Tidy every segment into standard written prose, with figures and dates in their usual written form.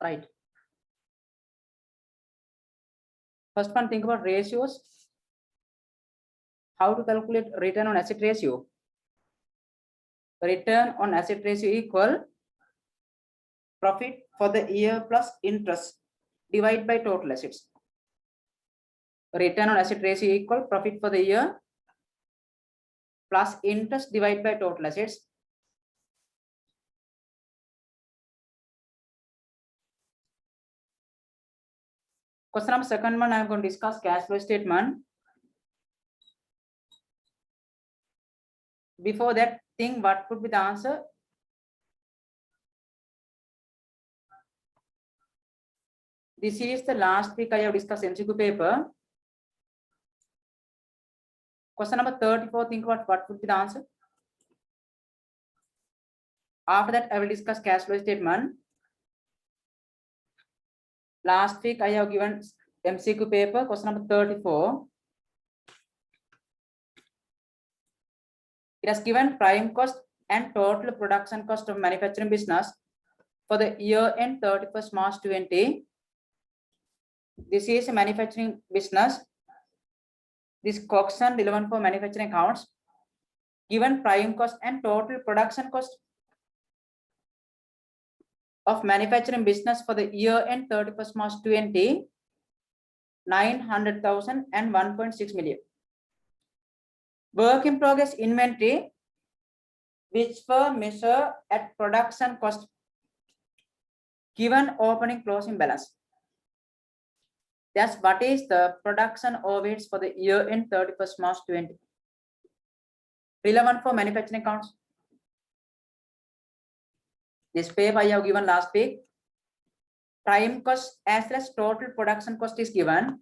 right? First one, think about ratios. How to calculate return on asset ratio? Return on asset ratio equal profit for the year plus interest divided by total assets. Return on asset ratio equal profit for the year plus interest divided by total assets. Question number second one, I am going to discuss cash flow statement. Before that, think what would be the answer. This is the last week I have discussed MCQ paper. Question number 34, think about what would be the answer. After that, I will discuss cash flow statement. Last week I have given MCQ paper, question number 34. It has given prime cost and total production cost of manufacturing business for the year end 31st March 2020. This is a manufacturing business. This Coxon 11 for manufacturing accounts. Given prime cost and total production cost of manufacturing business for the year end 31st March 2020, 900,000 and 1.6 million. Work in progress inventory, which were measured at production cost, given opening closing balance. That's what is the production overheads for the year end 31st March 2020. Relevant for manufacturing accounts. This paper I have given last week. Prime cost as well as total production cost is given.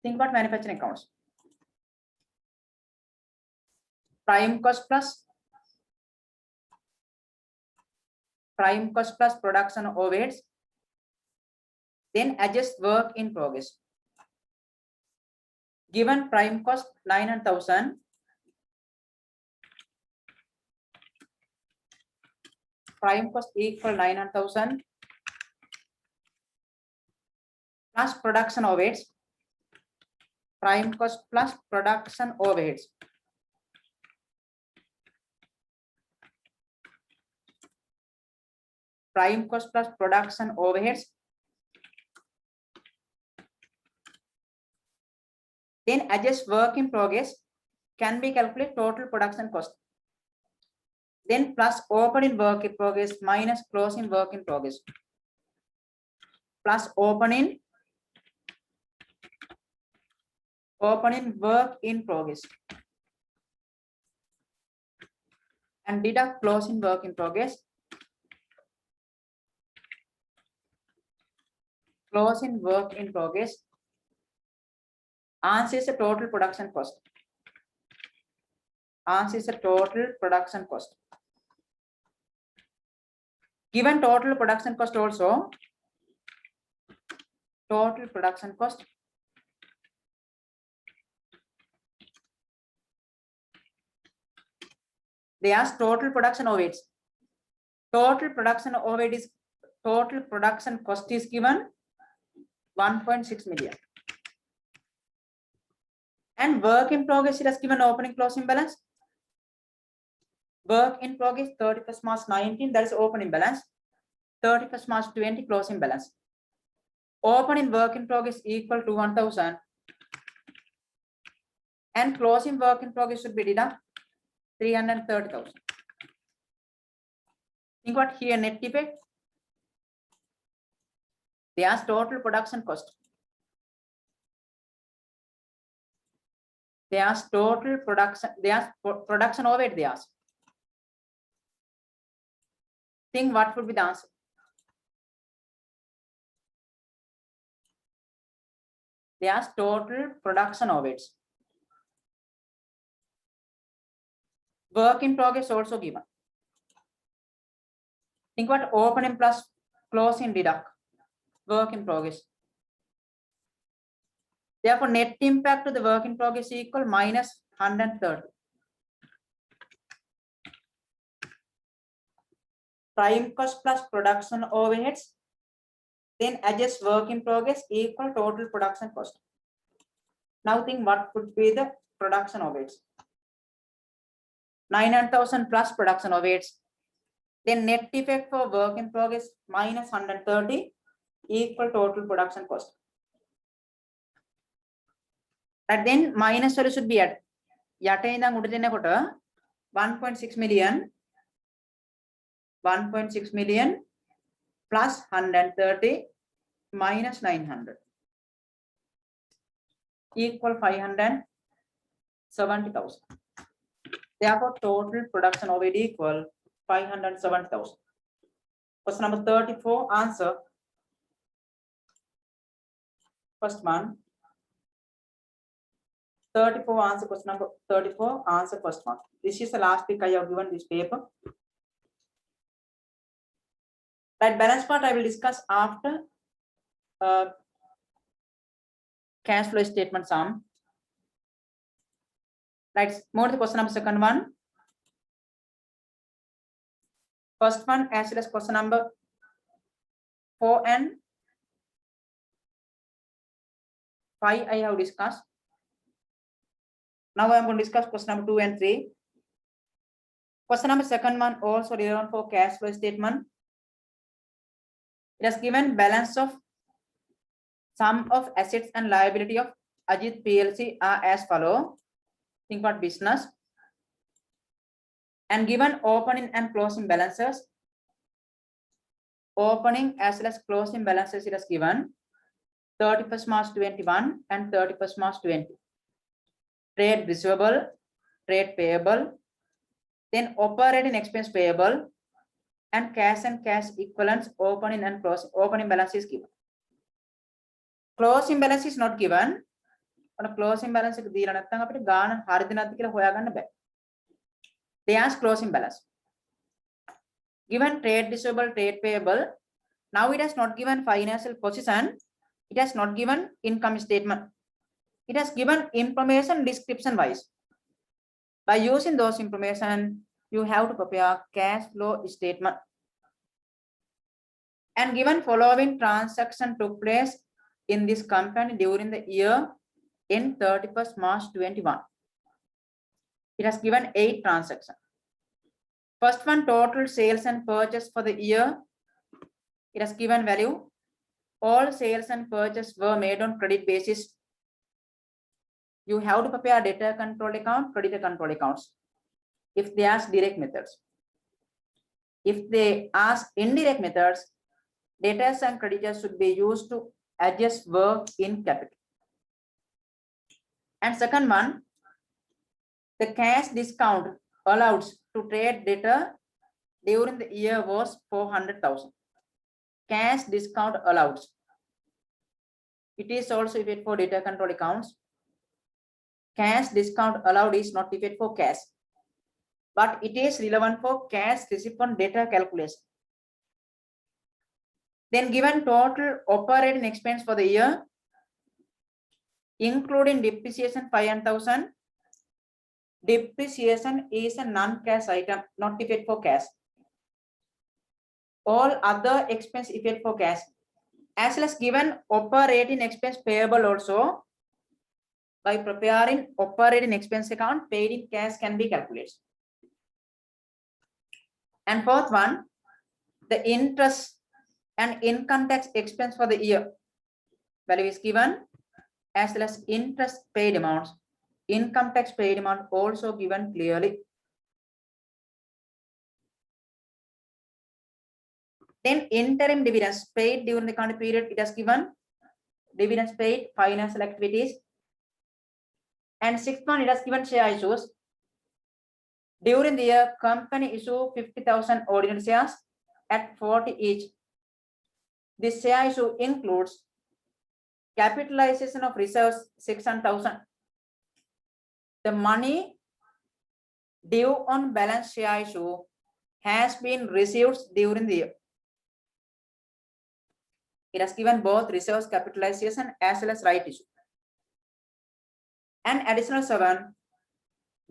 Think about manufacturing accounts. Prime cost plus production overheads. Then adjust work in progress. Given prime cost 900,000. Prime cost equal 900,000 plus production overheads. Prime cost plus production overheads. Prime cost plus production overheads. Then adjust work in progress can be calculated total production cost. Then plus opening work in progress minus closing work in progress. Plus opening work in progress. And deduct closing work in progress. Closing work in progress. Answer is the total production cost. Answer is the total production cost. Given total production cost also, total production cost. They ask total production overheads. Total production overhead is total production cost is given 1.6 million. And work in progress it has given opening closing balance. Work in progress 31st March 19, that is opening balance. 31st March 20 closing balance. Opening work in progress equal to 1,000. And closing work in progress should be deduct 330,000. Think what here net effect. They ask total production cost. They ask total production. They ask production overhead. They ask. Think what would be the answer. They ask total production overheads. Work in progress also given. Think what opening plus closing deduct. Work in progress. Therefore, net impact to the work in progress equal minus 130. Prime cost plus production overheads Then adjust work in progress equal total production cost. Now think what could be the production overheads. 900,000 plus production overheads. Then net effect for work in progress minus 130 equal total production cost. And then minus value should be at 1.6 million. 1.6 million plus 130 minus 900 equal 570,000. Therefore, total production overhead equal 570,000. Question number 34, answer. First one. 34 answer question number 34, answer first one. This is the last week I have given this paper. Right, balance part I will discuss after cash flow statement sum. Right, more the question number second one. First one as well as question number 4 and 5 I have discussed. Now I am going to discuss question number 2 and 3. Question number second one also relevant for cash flow statement. It has given balance of sum of assets and liability of Ajit PLC are as follow. Think about business. And given opening and closing balances. Opening as well as closing balances it has given 31st March 21 and 31st March 20. Trade receivable, trade payable, then operating expense payable, and cash equivalents opening and closing. Opening balance is given. Closing balance is not given. On a closing balance, they ask closing balance. Given trade receivable, trade payable. Now it has not given financial position. It has not given income statement. It has given information description wise. By using those information, you have to prepare cash flow statement. And given following transaction took place in this company during the year in 31st March 21. It has given 8 transactions. First one, total sales and purchase for the year. It has given value. All sales and purchase were made on credit basis. You have to prepare debtor control account, creditor control accounts. If they ask direct methods. If they ask indirect methods, debtors and creditors should be used to adjust work in capital. And second one, the cash discount allowed to trade debtor during the year was 400,000. Cash discount allowed. It is also effect for debtor control accounts. Cash discount allowed is not effect for cash, but it is relevant for cash received on debtor calculation. Then given total operating expense for the year, including depreciation 500,000. Depreciation is a non-cash item, not effect for cash. All other expense effect for cash. As well as given operating expense payable also. By preparing operating expense account, paid in cash can be calculated. And fourth one, the interest and income tax expense for the year. Value is given as well as interest paid amounts. Income tax paid amount also given clearly. Then interim dividends paid during the current period. It has given dividends paid, financial activities. And sixth one, it has given share issues. During the year, company issue 50,000 ordinary shares at 40 each. This share issue includes capitalization of reserves 600,000. The money due on balance share issue has been received during the year. It has given both reserves capitalization as well as right issue. And additional 7,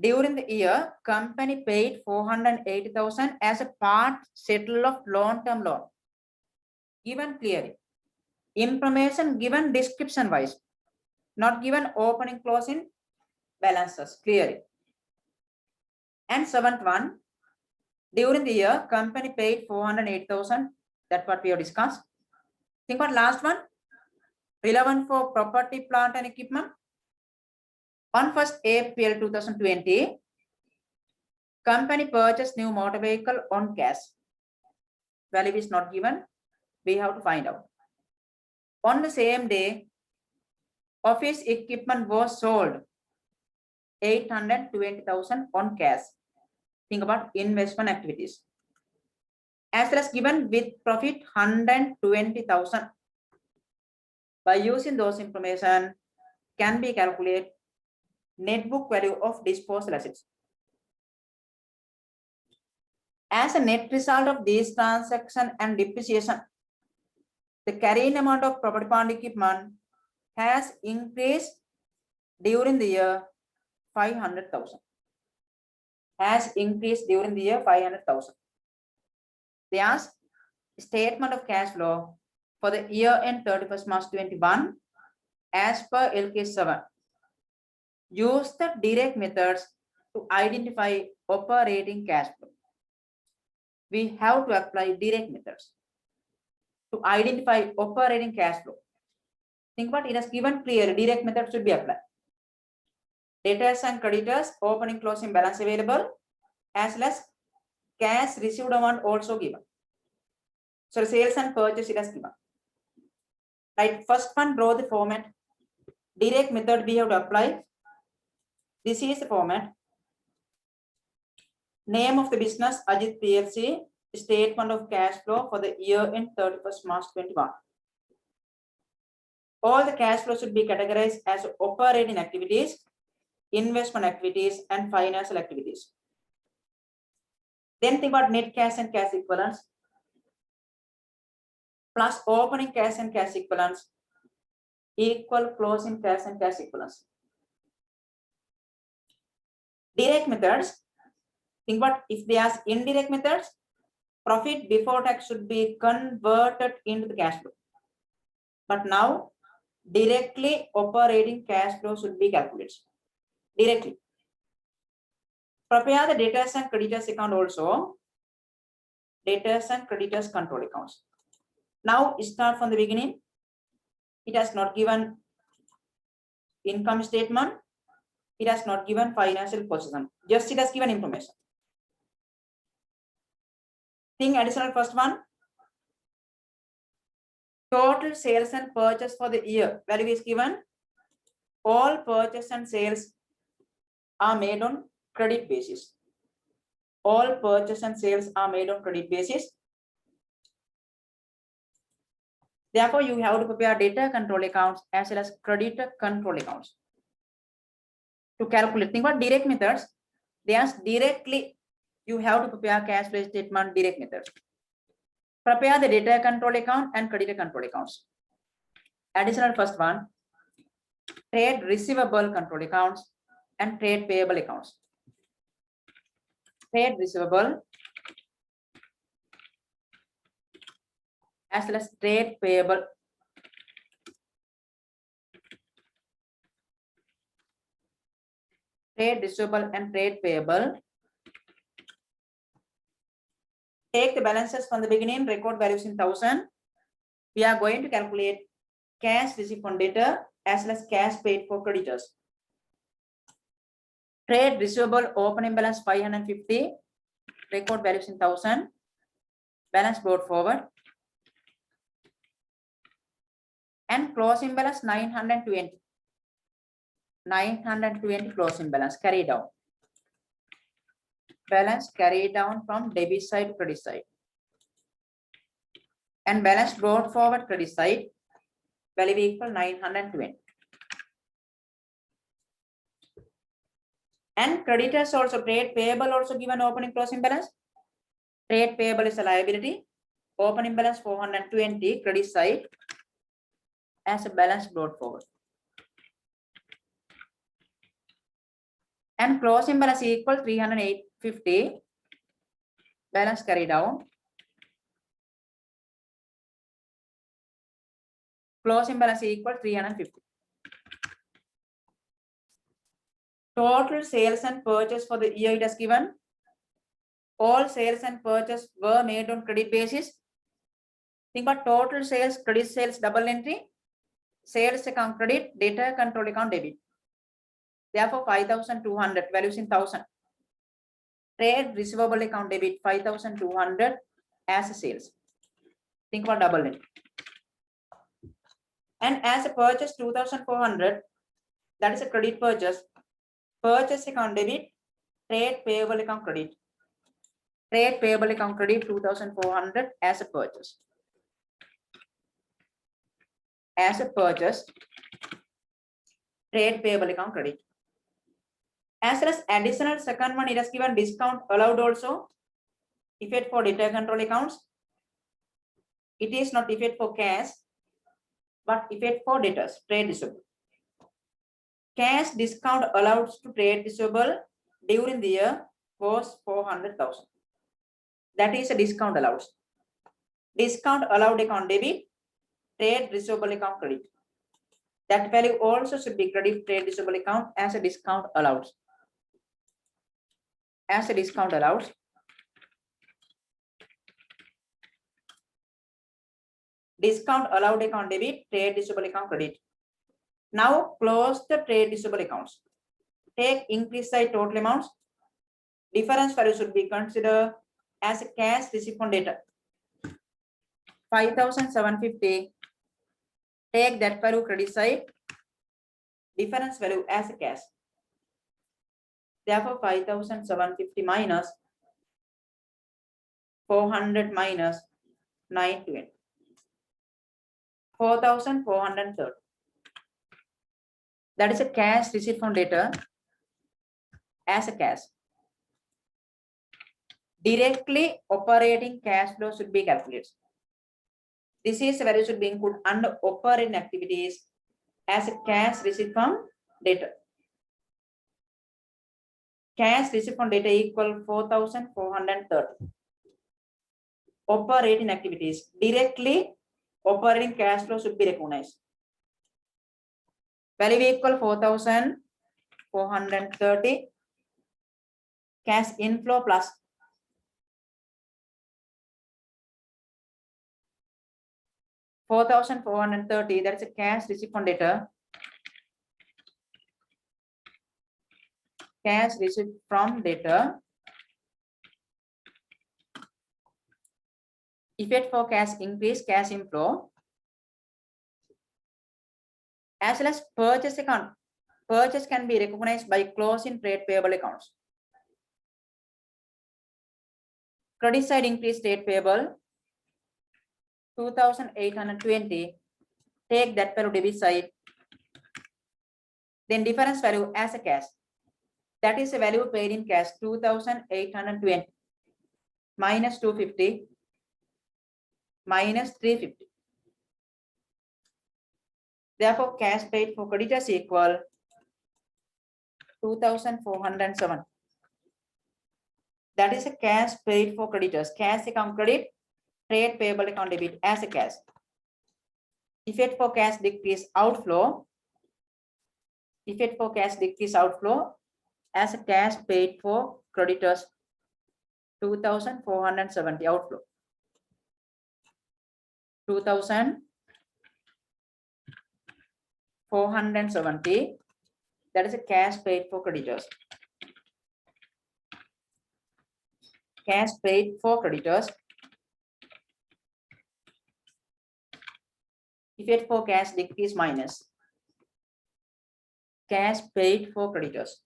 during the year, company paid 480,000 as a part settle of long-term loan. Given clearly. Information given description wise, not given opening closing balances clearly. And seventh one, during the year, company paid 408,000. That's what we have discussed. Think about last one, relevant for property, plant and equipment. On 1st April 2020, company purchased new motor vehicle on cash. Value is not given. We have to find out. On the same day, office equipment was sold 820,000 on cash. Think about investment activities. As well as given with profit 120,000. By using those information, can be calculated net book value of disposal assets. As a net result of these transaction and depreciation, the carrying amount of property, plant, equipment has increased during the year 500,000. Has increased during the year 500,000. There's statement of cash flow for the year end 31st March 21 as per LK 7. Use the direct methods to identify operating cash flow. We have to apply direct methods to identify operating cash flow. Think about it as given clear, direct method should be applied. Debtors and creditors, opening closing balance available, as well as cash received amount also given. So sales and purchase it as given. Right, first one, draw the format. Direct method we have to apply. This is the format. Name of the business, Ajit PLC. Statement of cash flow for the year end 31st March 21. All the cash flow should be categorized as operating activities, investment activities, and financial activities. Then think about net cash and cash equivalents plus opening cash and cash equivalents equal closing cash and cash equivalents. Direct methods, think about if they are indirect methods, profit before tax should be converted into the cash flow. But now directly operating cash flow should be calculated directly. Prepare the debtors and creditors account also. Debtors and creditors control accounts. Now start from the beginning. It has not given income statement. It has not given financial position. Just it has given information. Thing additional first one. Total sales and purchase for the year. Value is given. All purchase and sales are made on credit basis. All purchase and sales are made on credit basis. Therefore, you have to prepare debtor control accounts as well as creditor control accounts. To calculate, think about direct methods. There's directly, you have to prepare cash flow statement direct methods. Prepare the debtor control account and creditor control accounts. Additional first one, trade receivable control accounts and trade payable accounts. Trade receivable as well as trade payable. Trade receivable and trade payable. Take the balances from the beginning, record values in 1000. We are going to calculate cash received from debtor as well as cash paid for creditors. Trade receivable opening balance 550. Record values in 1000. Balance brought forward. And closing balance 920. 920 closing balance carried down. Balance carried down from debit side to credit side. And balance brought forward credit side. Value equal 920. And creditors also, trade payable also given opening closing balance. Trade payable is a liability. Opening balance 420 credit side as a balance brought forward. And closing balance equal 350. Balance carried down. Closing balance equal 350. Total sales and purchase for the year it has given. All sales and purchase were made on credit basis. Think about total sales, credit sales, double entry, sales account credit, data control account debit. Therefore, 5,200 values in 1000. Trade receivable account debit 5,200 as a sales. Think about double entry. And as a purchase 2,400, that is a credit purchase. Purchase account debit, trade payable account credit. Trade payable account credit 2,400 as a purchase. As a purchase, trade payable account credit. As well as additional second one, it has given discount allowed also. Effect for debtor control accounts. It is not effect for cash, but effect for debtors, trade receivable. Cash discount allowed to trade receivable during the year was 400,000. That is a discount allowed. Discount allowed account debit, trade receivable account credit. That value also should be credit trade receivable account as a discount allowed. As a discount allowed. Discount allowed account debit, trade receivable account credit. Now close the trade receivable accounts. Take increase side total amounts. Difference value should be considered as a cash received from debtor. 5,750. Take that value credit side. Difference value as a cash. Therefore, 5,750 minus 400 minus 920. 4,430. That is a cash received from debtor as a cash. Directly operating cash flow should be calculated. This is where you should be included under operating activities as a cash received from debtor. Cash received from debtor equal 4,430. Operating activities. Directly operating cash flow should be recognized. Value equal 4,430. Cash inflow plus 4,430. That's a cash received from debtor. Cash received from debtor. Effect for cash increase, cash inflow. As well as purchase account. Purchase can be recognized by closing trade payable accounts. Credit side increase trade payable 2,820. Take that value debit side. Then difference value as a cash. That is a value paid in cash 2,820 minus 250 minus 350. Therefore, cash paid for creditors equal 2,407. That is a cash paid for creditors. Cash account credit, trade payable account debit as a cash. Effect for cash decrease outflow. Effect for cash decrease outflow as a cash paid for creditors 2,470 outflow. 2,470. That is a cash paid for creditors. Cash paid for creditors. Effect for cash decrease minus cash paid for creditors.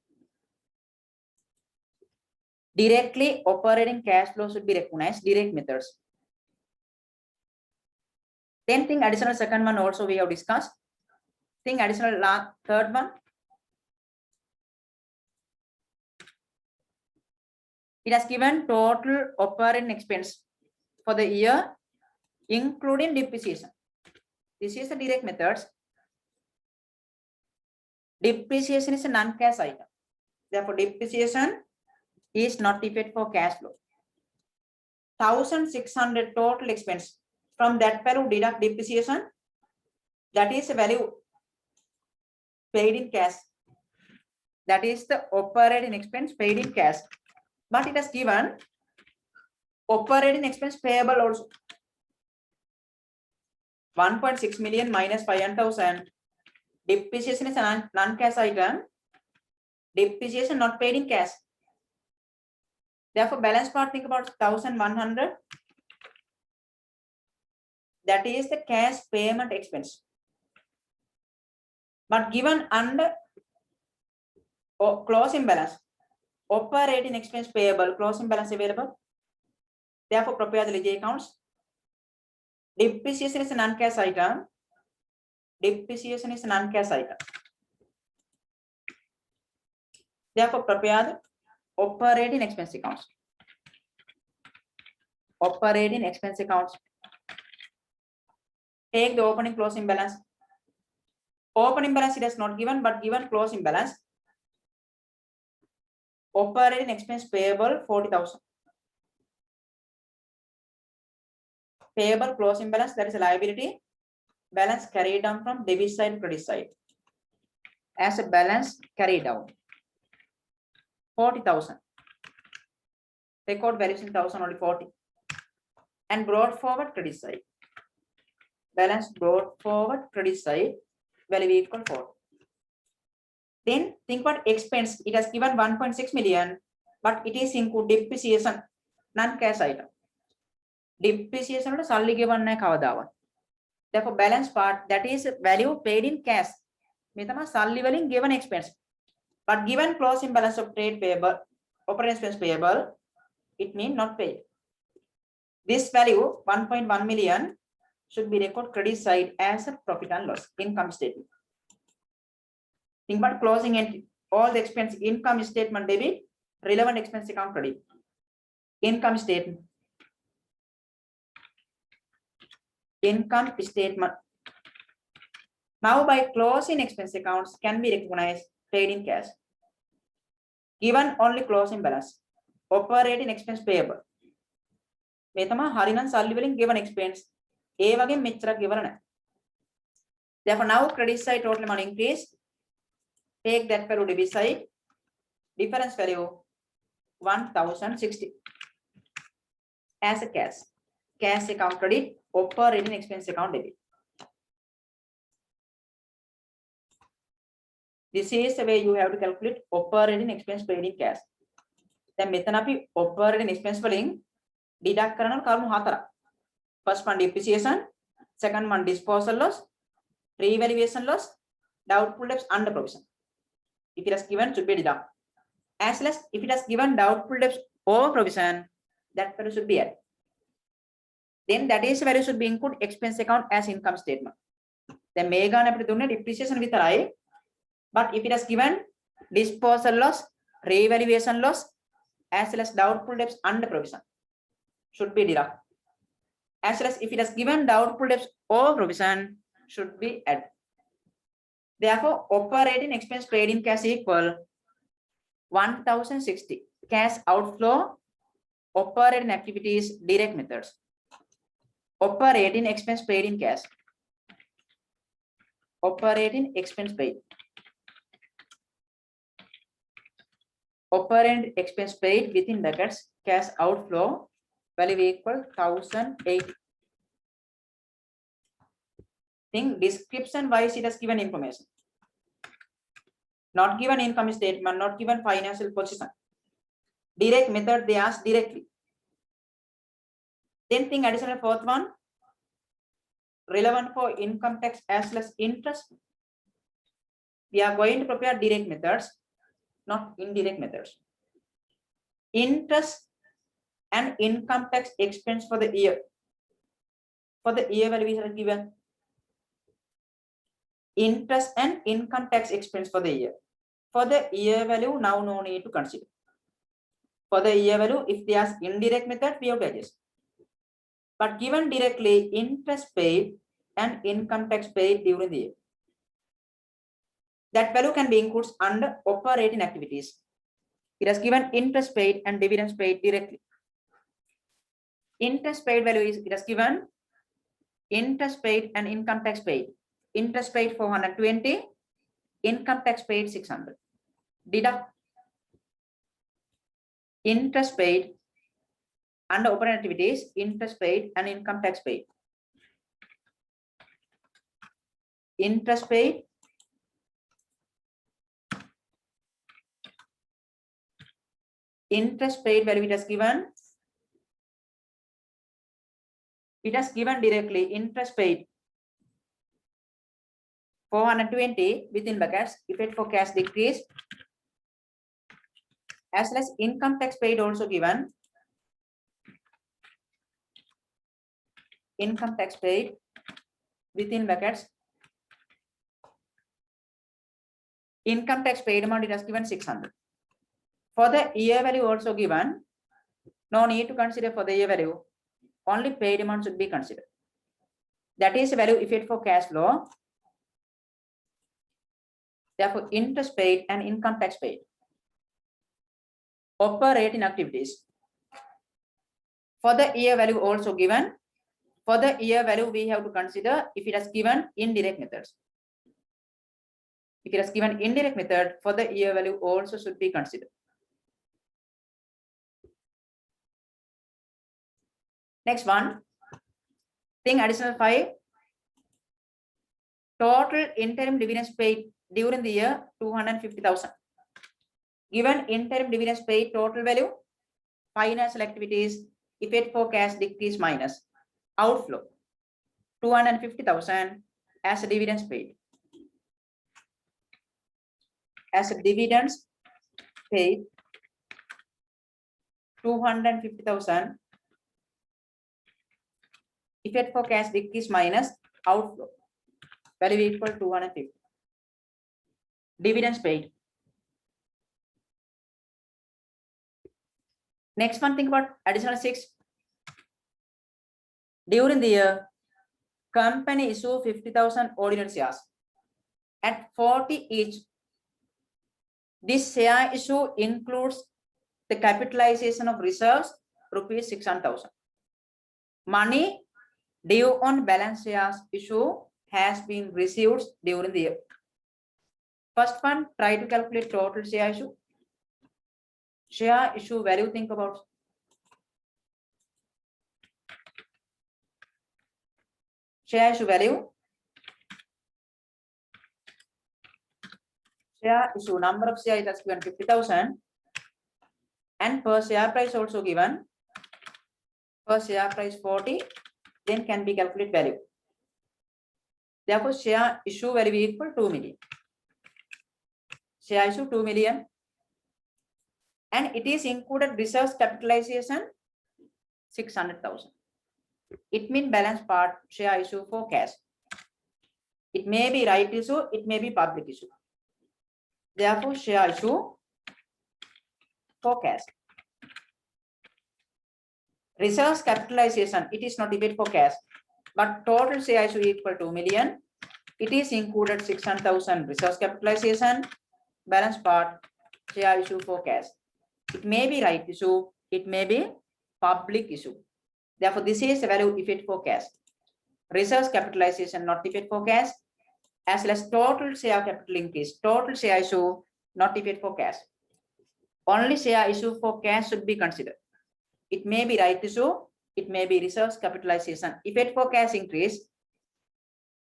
Directly operating cash flow should be recognized. Direct methods. Then thing additional second one also we have discussed. Thing additional third one. It has given total operating expense for the year, including depreciation. This is the direct methods. Depreciation is a non-cash item. Therefore, depreciation is not effect for cash flow. 1,600 total expense. From that value, deduct depreciation. That is the value paid in cash. That is the operating expense paid in cash. But it has given operating expense payable also. 1.6 million minus 500,000. Depreciation is a non-cash item. Depreciation not paid in cash. Therefore, balance part, think about 1,100. That is the cash payment expense. But given under closing balance, operating expense payable, closing balance available. Therefore, prepare the ledger accounts. Depreciation is a non-cash item. Depreciation is a non-cash item. Therefore, prepare the operating expense accounts. Operating expense accounts. Take the opening closing balance. Opening balance it is not given, but given closing balance. Operating expense payable 40,000. Payable closing balance, that is a liability. Balance carried down from debit side, credit side. As a balance carried down. 40,000. Record values in 1,000 only 40. And brought forward credit side. Balance brought forward credit side, value equal 40. Then think about expense. It has given 1.6 million, but it is include depreciation, non-cash item. Depreciation is only given kavadawa. Therefore, balance part, that is value paid in cash. Metama salary given expense. But given closing balance of trade payable, operating expense payable, it means not paid. This value 1.1 million should be recorded credit side as a profit and loss income statement. Think about closing entry. All the expense income statement debit, relevant expense account credit. Income statement. Income statement. Now by closing expense accounts can be recognized paid in cash. Given only closing balance. Operating expense payable. Metama harinan salary given expense. A again mitra given. Therefore now credit side total amount increase. Take that value debit side. Difference value 1,060 as a cash. Cash account credit, operating expense account debit. This is the way you have to calculate operating expense paid in cash. Then මෙතන අපි operating expense වලින් deduct කරන කරුණු හතරක්. First one depreciation, second one disposal loss, revaluation loss, doubtful debts under provision. If it has given, should be deducted. As well as if it has given doubtful debts over provision, that value should be added. Then that is value should be included expense account as income statement. Then මේ ගාන අපිට දුන්නේ depreciation විතරයි. But if it has given disposal loss, revaluation loss, as well as doubtful debts under provision, should be deducted. As well as if it has given doubtful debts over provision, should be added. Therefore, operating expense paid in cash equal 1,060. Cash outflow, operating activities, direct methods. Operating expense paid in cash. Operating expense paid. Operating expense paid within brackets, cash outflow, value equal 1,008. Think description wise it has given information. Not given income statement, not given financial position. Direct method they ask directly. Then think additional fourth one, relevant for income tax as well as interest. We are going to prepare direct methods, not indirect methods. Interest and income tax expense for the year. For the year value is given. Interest and income tax expense for the year. For the year value, now no need to consider. For the year value, if they ask indirect method, we have to adjust. But given directly, interest paid and income tax paid during the year. That value can be included under operating activities. It has given interest paid and dividends paid directly. Interest paid value is, it has given interest paid and income tax paid. interest paid 420, income tax paid 600. Deduct interest paid under operating activities, interest paid and income tax paid. Interest paid, value it has given. It has given directly interest paid 420 within brackets, effect for cash decrease, as well as income tax paid also given. Income tax paid within brackets. Income tax paid amount it has given 600. For the year value also given, no need to consider for the year value. Only paid amount should be considered. That is the value effect for cash flow. Therefore, interest paid and income tax paid. Operating activities. For the year value also given. For the year value, we have to consider if it has given indirect methods. If it has given indirect method, for the year value also should be considered. Next one, thing additional 5. Total interim dividends paid during the year 250,000. Given interim dividends paid total value, financial activities, effect for cash decrease minus outflow 250,000 as dividends paid. As dividends paid 250,000, effect for cash decrease minus outflow, value equal 250. Dividends paid. Next one, think about additional 6. During the year, company issue 50,000 ordinary shares at 40 each. This share issue includes the capitalization of reserves, rupees 600,000. Money due on balance shares issue has been received during the year. First one, try to calculate total share issue. Share issue value, think about. Share issue value. Share issue number of shares has given 50,000 and per share price also given. Per share price 40, then can be calculate value. Therefore, share issue value equal 2 million. Share issue 2 million. And it is included reserves capitalization 600,000. It means balance part share issue for cash. It may be right issue, it may be public issue. Therefore, share issue for cash. Reserves capitalization, it is not debate for cash, but total share issue equal 2 million. It is included 600,000 reserves capitalization, balance part share issue for cash. It may be right issue, it may be public issue. Therefore, this is the value effect for cash. Reserves capitalization not effect for cash, as well as total share capital increase, total share issue not effect for cash. Only share issue for cash should be considered. It may be right issue, it may be reserves capitalization. Effect for cash increase,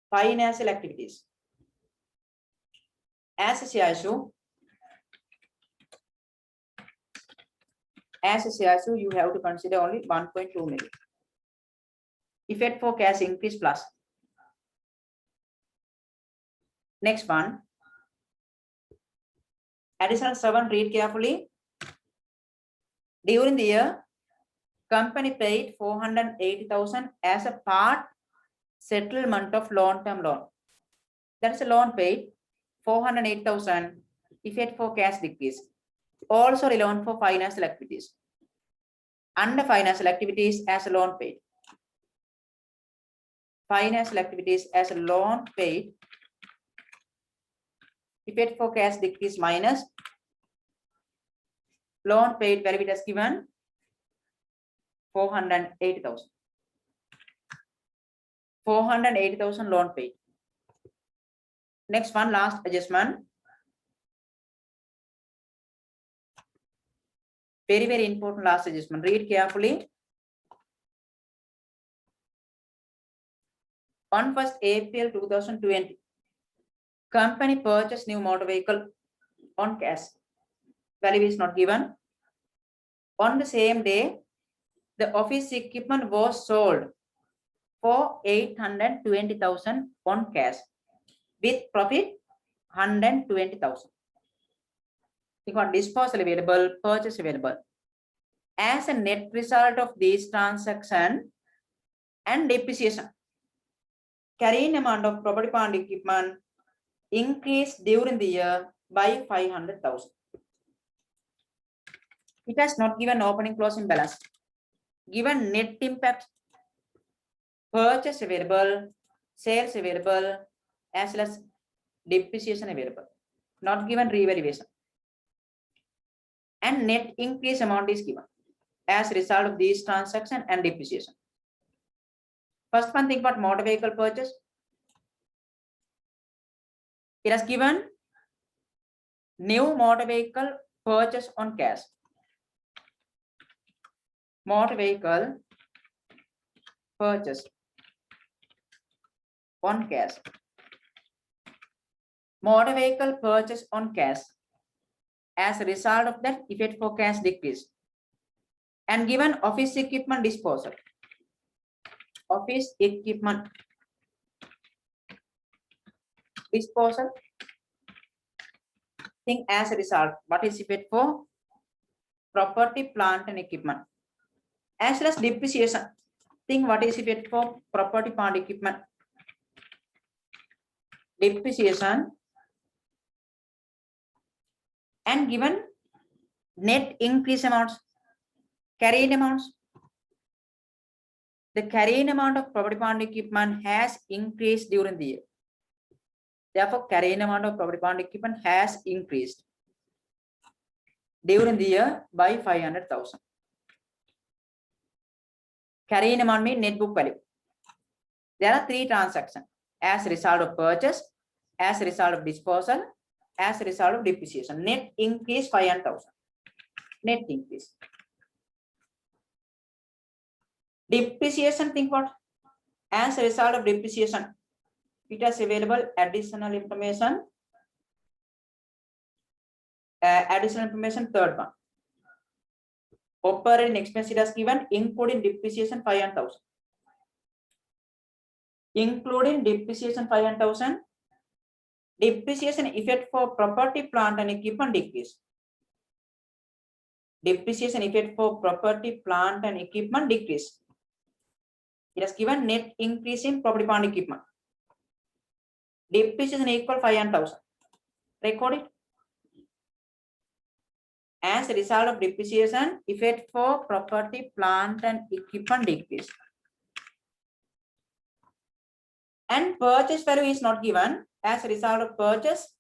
financial activities. As a share issue, you have to consider only 1.2 million. Effect for cash increase plus. Next one, additional 7, read carefully. During the year, company paid 480,000 as a part settlement of long-term loan. That is a loan paid 408,000, effect for cash decrease. Also loan for financial activities. Under financial activities as a loan paid. Financial activities as a loan paid. Effect for cash decrease minus loan paid value it has given 480,000. 480,000 loan paid. Next one, last adjustment. Very, very important last adjustment. Read carefully. On 1st April 2020, company purchased new motor vehicle on cash. Value is not given. On the same day, the office equipment was sold for 820,000 on cash with profit 120,000. We got disposal available, purchase available. As a net result of these transaction and depreciation, carrying amount of property plant equipment increased during the year by 500,000. It has not given opening closing balance. Given net impact, purchase available, sales available, as well as depreciation available. Not given revaluation. And net increase amount is given as a result of these transaction and depreciation. First one, think about motor vehicle purchase. It has given new motor vehicle purchase on cash. Motor vehicle purchase on cash. Motor vehicle purchase on cash. As a result of that, effect for cash decrease. And given office equipment disposal. Office equipment disposal. Think as a result, what is effect for property, plant and equipment. As well as depreciation. Think what is effect for property, plant, equipment. Depreciation. And given net increase amounts, carrying amounts. The carrying amount of property, plant, equipment has increased during the year. Therefore, carrying amount of property, plant, equipment has increased during the year by 500,000. Carrying amount means net book value. There are three transactions as a result of purchase, as a result of disposal, as a result of depreciation. Net increase 500,000. Net increase. Depreciation, think what? As a result of depreciation, it has available additional information. Third one. Operating expense it has given, including depreciation 500,000. Including depreciation 500,000. Depreciation effect for property, plant and equipment decrease. Depreciation effect for property, plant and equipment decrease. It has given net increase in property, plant, equipment. Depreciation equal 500,000. Record it. As a result of depreciation, effect for property, plant and equipment decrease. And purchase value is not given. As a result of purchase,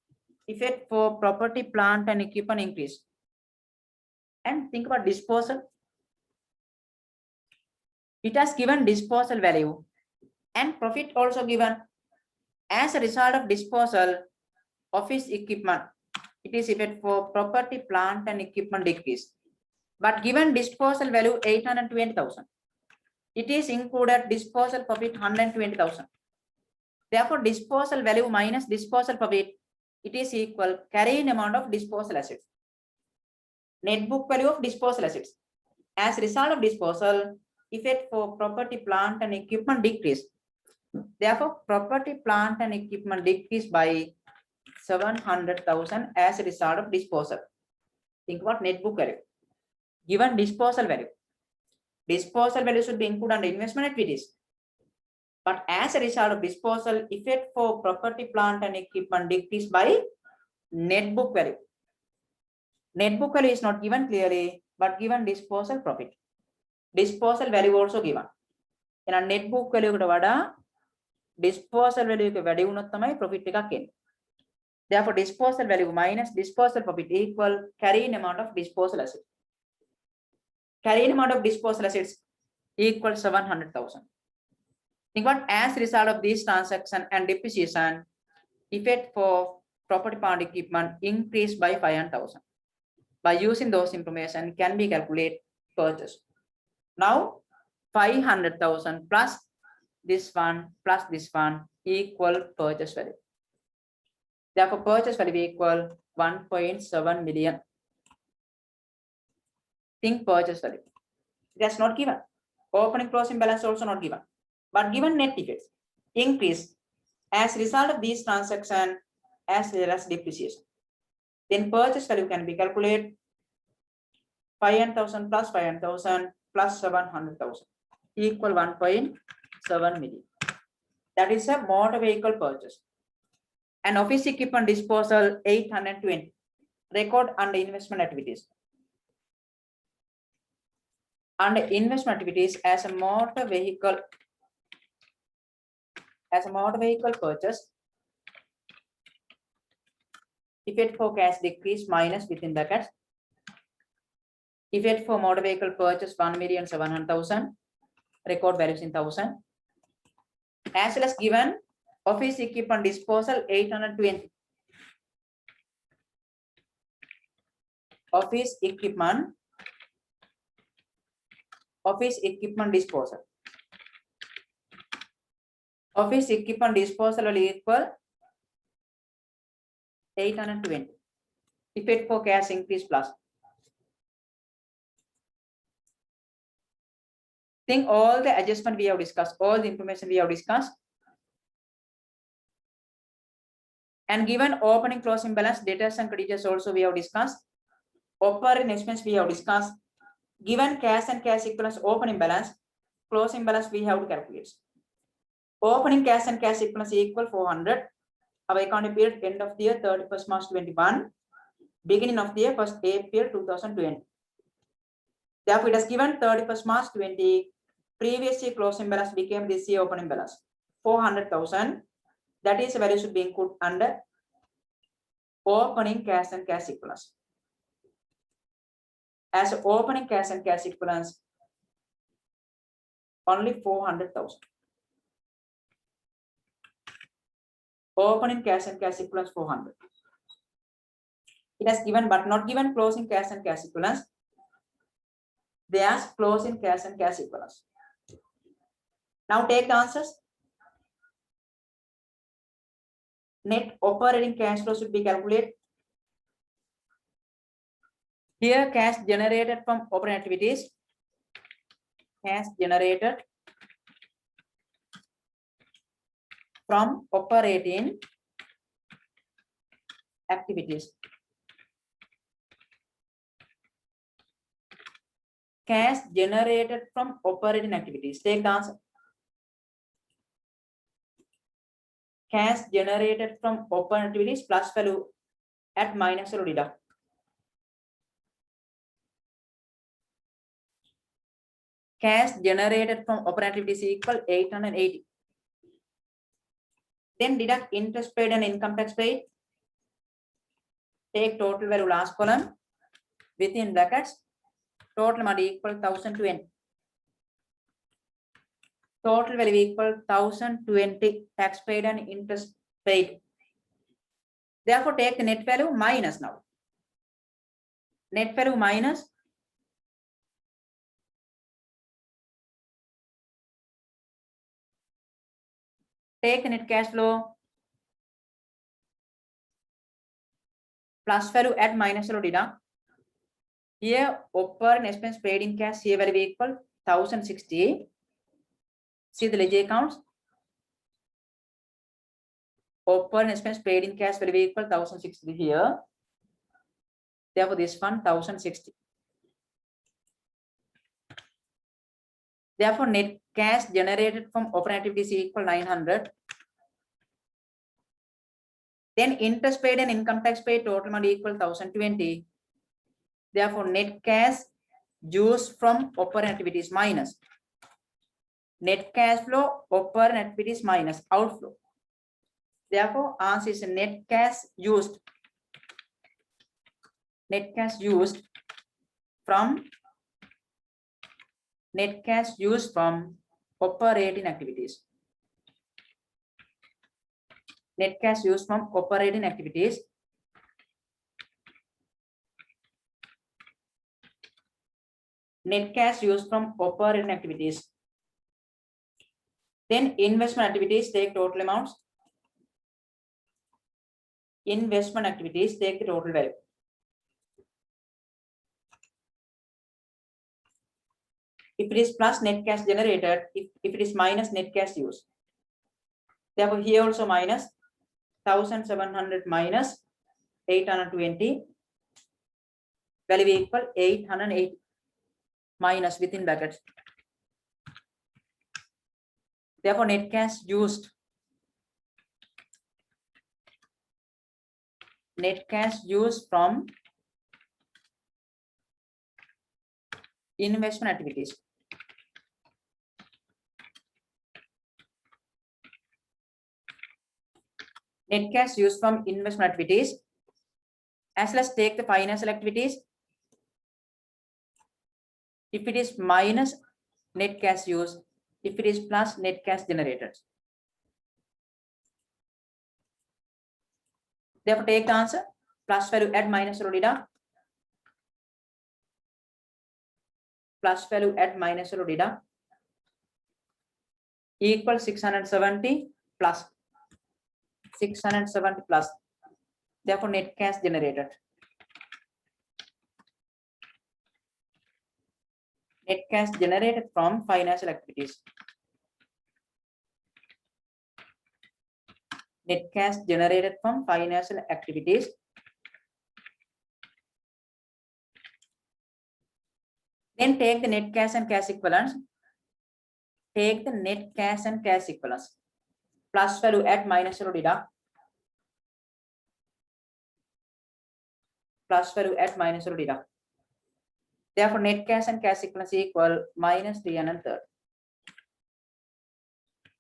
effect for property, plant and equipment increase. And think about disposal. It has given disposal value and profit also given. As a result of disposal, office equipment, it is effect for property, plant and equipment decrease. But given disposal value 820,000, it is included disposal profit 120,000. Therefore, disposal value minus disposal profit, it is equal carrying amount of disposal assets. Net book value of disposal assets. As a result of disposal, effect for property, plant and equipment decrease. Therefore, property, plant and equipment decrease by 700,000 as a result of disposal. Think about net book value. Given disposal value. Disposal value should be included under investment activities. But as a result of disposal, effect for property, plant and equipment decrease by net book value. Net book value is not given clearly, but given disposal profit. Disposal value also given. In a net book value disposal value profit. Therefore, disposal value minus disposal profit equal carrying amount of disposal assets. Carrying amount of disposal assets equal 700,000. Think what as a result of this transaction and depreciation, effect for property plant equipment increased by 500,000. By using those information can be calculated purchase. Now 500,000 plus this one equal purchase value. Therefore, purchase value equal 1.7 million. Think purchase value. That's not given. Opening closing balance also not given. But given net effects increase as a result of these transactions as well as depreciation. Then purchase value can be calculated 500,000 plus 500,000 plus 700,000 equal 1.7 million. That is a motor vehicle purchase. And office equipment disposal 820. Record under investment activities. Under investment activities as a motor vehicle purchase, effect for cash decrease minus within brackets. Effect for motor vehicle purchase 1,700,000. Record values in thousand. As well as given office equipment disposal 820. Office equipment disposal. Office equipment disposal will equal 820. Effect for cash increase plus. Think all the adjustment we have discussed, all the information we have discussed. And given opening closing balance, debtors and creditors also we have discussed. Operating expense we have discussed. Given cash and cash equivalents opening balance, closing balance we have to calculate. Opening cash and cash equivalents equal 400. Our accounting period end of the year 31st March 21. Beginning of the year 1st April 2020. Therefore, it has given 31st March 20. Previous year closing balance became this year opening balance 400,000. That is value should be included under opening cash and cash equivalents. As opening cash and cash equivalents, only 400,000. Opening cash and cash equivalents 400. It has given but not given closing cash and cash equivalents. They ask closing cash and cash equivalents. Now take the answers. Net operating cash flow should be calculated. Here cash generated from operating activities. Cash generated from operating activities. Cash generated from operating activities. Take the answer. Cash generated from operating activities plus value at minus or deduct. Cash generated from operating activities equal 880. Then deduct interest paid and income tax paid. Take total value last column within brackets. Total amount equal 1,020. Total value equal 1,020 tax paid and interest paid. Therefore, take the net value minus now. Net value minus take the net cash flow plus value at minus or deduct. Here operating expense paid in cash here value equal 1,060. See the ledger accounts. Operating expense paid in cash value equal 1,060 here. Therefore, this one 1,060. Therefore, net cash generated from operating activities equal 900. Then interest paid and income tax paid total amount equal 1,020. Therefore, net cash used from operating activities minus net cash flow operating activities minus outflow. Therefore, answer is net cash used. Net cash used from operating activities. net cash used from operating activities. Net cash used from operating activities. Then investment activities take total amounts. Investment activities take the total value. If it is plus net cash generated, if it is minus net cash used. Therefore, here also minus 1700 minus 820 value equal 808 minus within brackets. Therefore, net cash used. Net cash used from investment activities. Net cash used from investment activities. As let's take the financial activities. If it is minus net cash used, if it is plus net cash generated. Therefore, take the answer. Plus value add minus value deduct. Plus value add minus value deduct. Equal 670 plus 670 plus. Therefore, net cash generated. Net cash generated from financial activities. Net cash generated from financial activities. Then take the net cash and cash equivalents. Take the net cash and cash equivalents. Plus value add minus value deduct. Plus value add minus value deduct. Therefore, net cash and cash equivalents equal minus 330.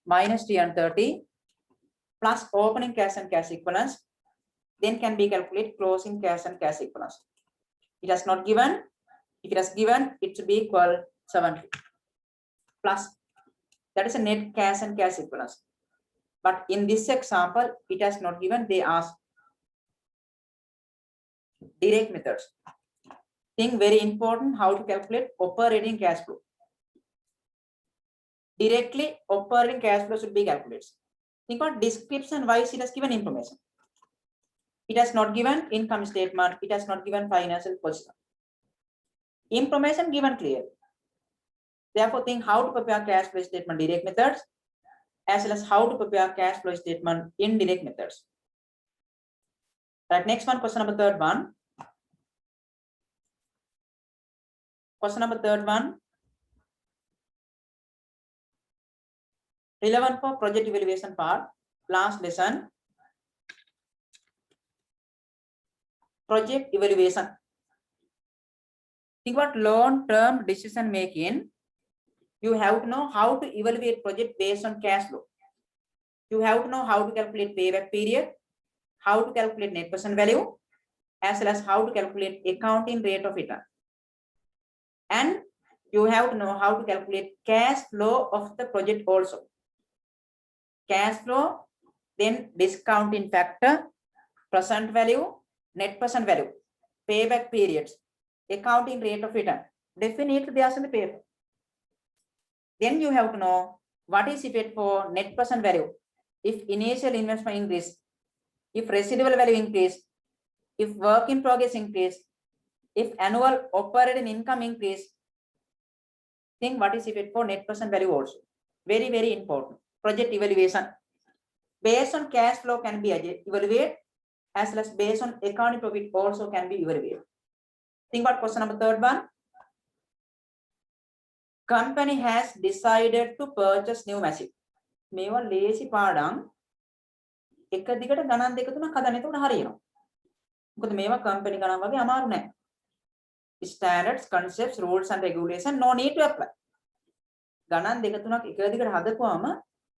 Minus 330 plus opening cash and cash equivalents. Then can be calculated closing cash and cash equivalents. It has not given. If it has given, it should be equal 70 plus. That is a net cash and cash equivalents. But in this example, it has not given. They ask direct methods. Thing very important, how to calculate operating cash flow. Directly operating cash flow should be calculated. Think about description wise, it has given information. It has not given income statement. It has not given financial position. Information given clearly. Therefore, think how to prepare cash flow statement direct methods, as well as how to prepare cash flow statement indirect methods. Right, next one, question number third one. Question number third one. Relevant for project evaluation part. Last lesson. Project evaluation. Think about long-term decision making. You have to know how to evaluate project based on cash flow. You have to know how to calculate payback period, how to calculate net present value, as well as how to calculate accounting rate of return. And you have to know how to calculate cash flow of the project also. Cash flow, then discounting factor, present value, net present value, payback periods, accounting rate of return. Definitely they are in the paper. Then you have to know what is effect for net present value. If initial investment increase, if residual value increase, if work in progress increase, if annual operating income increase, think what is effect for net present value also. Very, very important. Project evaluation. Based on cash flow can be evaluated, as well as based on accounting profit also can be evaluated. Think about question number third one. Company has decided to purchase new machine. මේවා ලේසි පාඩම් එක දිගට ගණන් දෙක තුනක් හදන්න එතකොට හරියනවා. මොකද මේවා කම්පැනි ගණන් වගේ අමාරු නෑ. Standards, concepts, rules and regulation no need to apply. ගණන් දෙක තුනක් එක දිගට හදපුවාම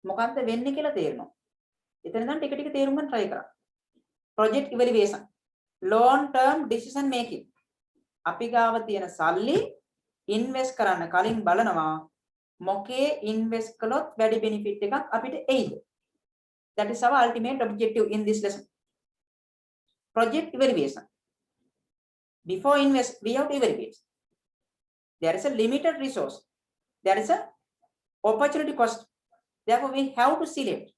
මොකක්ද වෙන්නේ කියලා තේරෙනවා. එතන ඉඳන් ටික ටික තේරුම් ගන්න try කරා. Project evaluation. Long term decision making. අපි ගාව තියෙන සල්ලි invest කරන්න කලින් බලනවා මොකේ invest කළොත් වැඩි benefit එකක් අපිට එයිද. That is our ultimate objective in this lesson. Project evaluation. Before invest, we have to evaluate. There is a limited resource. There is a opportunity cost. Therefore, we have to select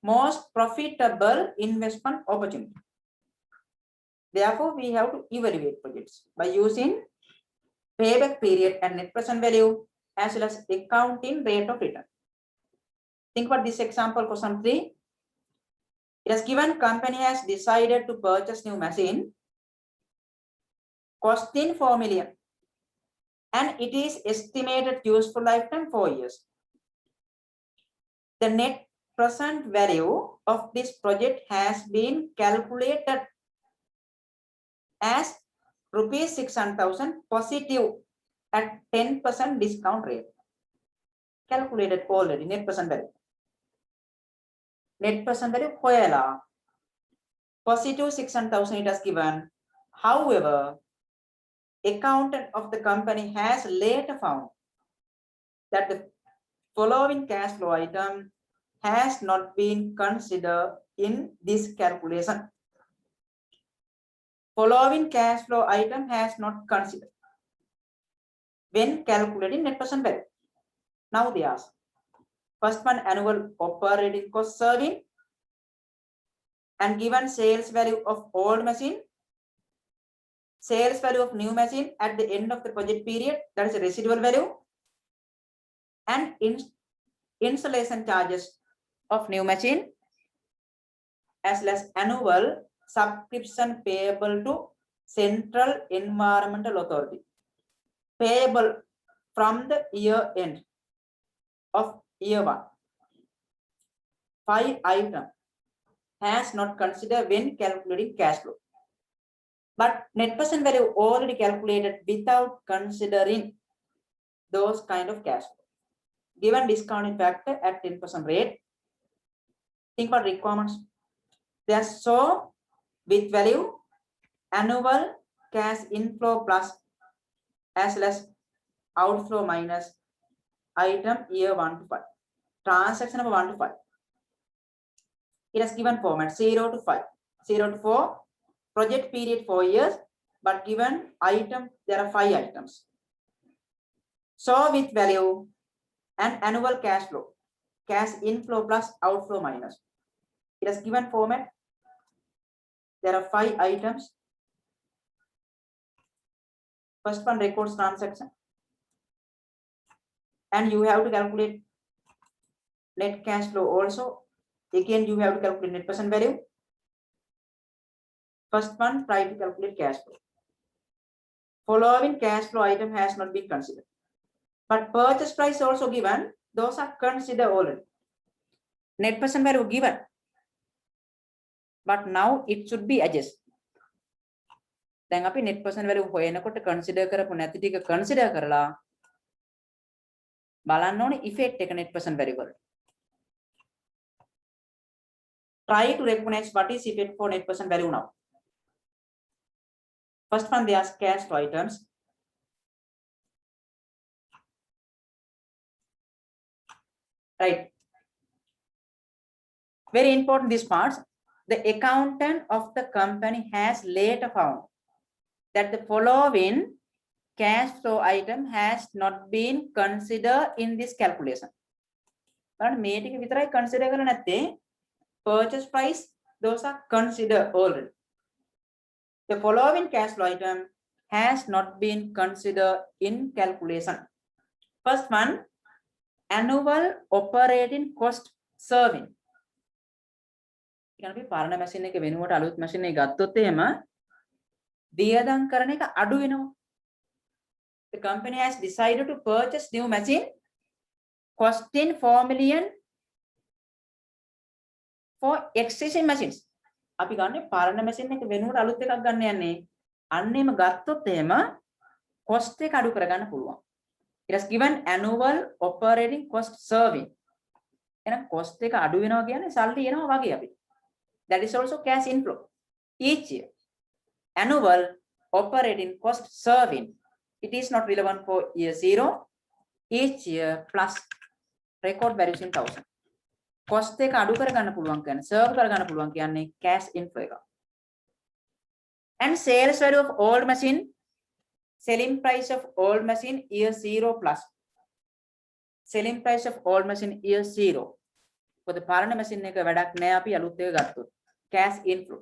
most profitable investment opportunity. Therefore, we have to evaluate projects by using payback period and net present value as well as accounting rate of return. Think about this example, question 3. It has given company has decided to purchase new machine costing 4 million and it is estimated useful lifetime 4 years. The net present value of this project has been calculated as rupees 600,000 positive at 10% discount rate. Calculated already net present value. Net present value hoyala positive 600,000 it has given. However, accountant of the company has later found that the following cash flow item has not been considered in this calculation. Following cash flow item has not considered when calculating net present value. Now they ask, first one, annual operating cost serving and given sales value of old machine, sales value of new machine at the end of the project period, that is a residual value, and installation charges of new machine as well as annual subscription payable to Central Environmental Authority, payable from the year end of year 1. 5 items has not considered when calculating cash flow. But net present value already calculated without considering those kind of cash flow. Given discounting factor at 10% rate, think about requirements. They are so with value, annual cash inflow plus as well as outflow minus item year 1 to 5. Transaction number 1 to 5. It has given format 0 to 5. 0 to 4. Project period 4 years, but given item, there are 5 items. So with value and annual cash flow, cash inflow plus outflow minus. It has given format. There are 5 items. First one records transaction. And you have to calculate net cash flow also. Again, you have to calculate net present value. First one, try to calculate cash flow. Following cash flow item has not been considered. But purchase price also given, those are considered already. Net present value given. But now it should be adjusted. Then අපි net present value හොයනකොට consider කරපු නැති ටික consider කරලා බලන්න ඕනේ effect එක net present value වලට. Try to recognize what is effect for net present value now. First one, they ask cash flow items. Right. Very important this part. The accountant of the company has later found that the following cash flow item has not been considered in this calculation. But මේ ටික විතරයි consider කරලා නැත්තේ. Purchase price, those are considered already. The following cash flow item has not been considered in calculation. First one, annual operating cost serving. අපි පරණ machine එක වෙනුවට අලුත් මැෂින් එක ගත්තොත් එහෙම වියදම් කරන එක අඩු වෙනවා. The company has decided to purchase new machine costing 4 million for existing machines. අපි ගන්නේ පරණ මැෂින් එක වෙනුවට අලුත් එකක් ගන්න යන්නේ. අන්න එහෙම ගත්තොත් එහෙම cost එක අඩු කරගන්න පුළුවන්. It has given annual operating cost serving. එහෙනම් cost එක අඩු වෙනවා කියන්නේ සල්ලි එනවා වගේ අපිට. That is also cash inflow each year. Annual operating cost serving. It is not relevant for year 0. Each year plus record values in 1000. cost එක අඩු කරගන්න පුළුවන් කියන්නේ serve කරගන්න පුළුවන් කියන්නේ cash inflow එක. And sales value of old machine, selling price of old machine year 0 plus selling price of old machine year 0. For the පරණ machine එක වැඩක් නෑ අපි අලුත් එක ගත්තොත්. Cash inflow.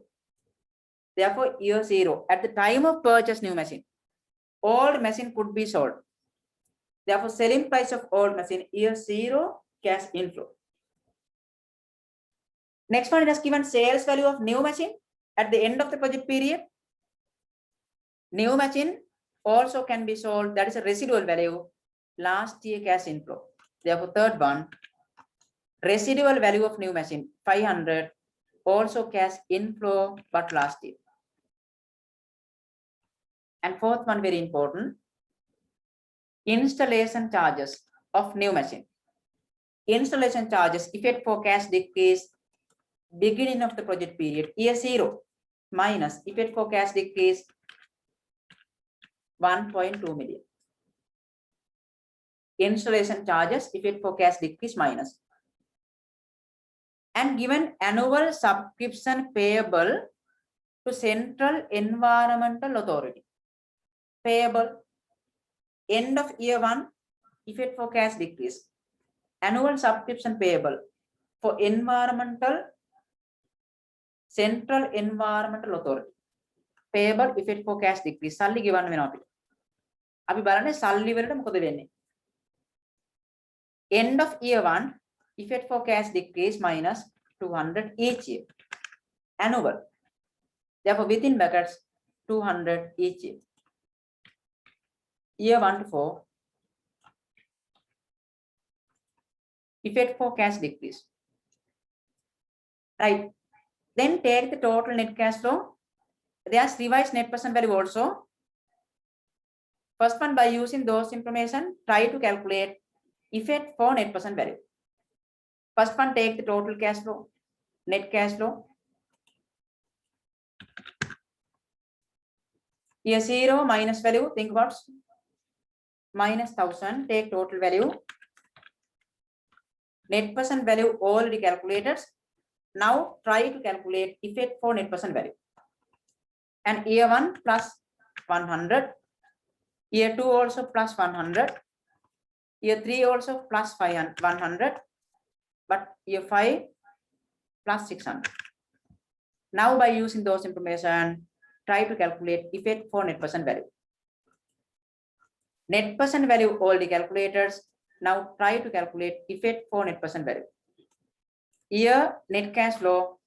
Therefore year 0 at the time of purchase new machine, old machine could be sold. Therefore selling price of old machine year 0 cash inflow. Next one, it has given sales value of new machine at the end of the project period. New machine also can be sold, that is a residual value, last year cash inflow. Therefore third one, residual value of new machine 500, also cash inflow but last year. And fourth one, very important, installation charges of new machine. Installation charges effect for cash decrease beginning of the project period year 0 minus effect for cash decrease 1.2 million. Installation charges effect for cash decrease minus. And given annual subscription payable to Central Environmental Authority. Payable end of year 1 effect for cash decrease. Annual subscription payable for Central Environmental Authority. Payable effect for cash decrease. සල්ලි ගෙවන්න වෙනවා අපිට. අපි බලන්නේ සල්ලි වලට මොකද වෙන්නේ? End of year 1 effect for cash decrease minus 200 each year. Annual. Therefore within brackets 200 each year. Year 1 to 4 effect for cash decrease. Right. Then take the total net cash flow. There's revised net present value also. First one, by using those information, try to calculate effect for net present value. First one, take the total cash flow, net cash flow. Year 0 minus value, think about minus 1000, take total value. Net present value already calculated. Now try to calculate effect for net present value. And year 1 plus 100, year 2 also plus 100, year 3 also plus 100, but year 5 plus 600. Now by using those information, try to calculate effect for net present value. Net present value already calculated. Now try to calculate effect for net present value. Here net cash flow.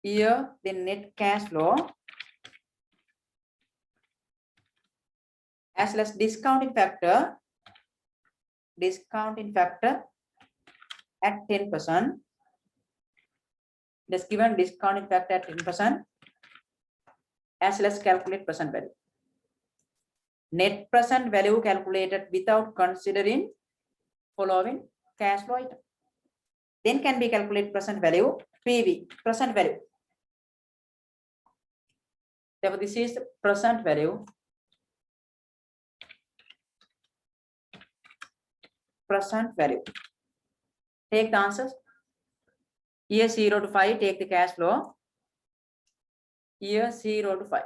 Here the net cash flow as well as discounting factor at 10%. Just given discounting factor at 10% as well as calculate present value. Net present value calculated without considering following cash flow item. Then can be calculated present value, PV, present value. Therefore, this is the present value. Present value. Take the answers. Year 0 to 5, take the cash flow. Year 0 to 5.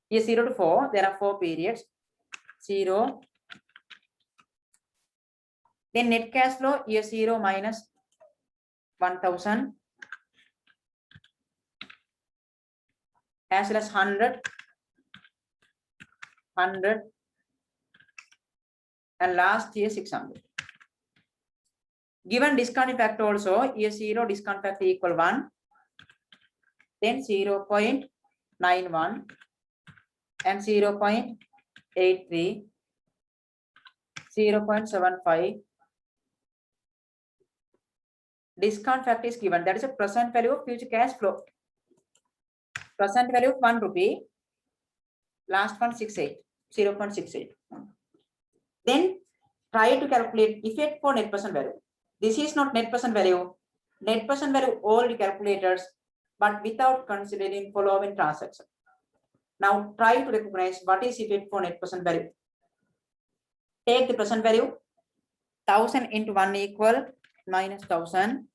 Year 0 to 4, there are 4 periods. 0. Then net cash flow, year 0 minus 1000. As well as 100. And last year 600. Given discounting factor also, year 0 discount factor equal 1. Then 0.91 and 0.83, 0.75. Discount factor is given. That is a present value of future cash flow. Present value of 1 rupee. Last one 68, 0.68. Then try to calculate effect for net present value. This is not net present value. Net present value already calculated, but without considering following transaction. Now try to recognize what is effect for net present value. Take the present value. 1000 into 1 equal minus 1000.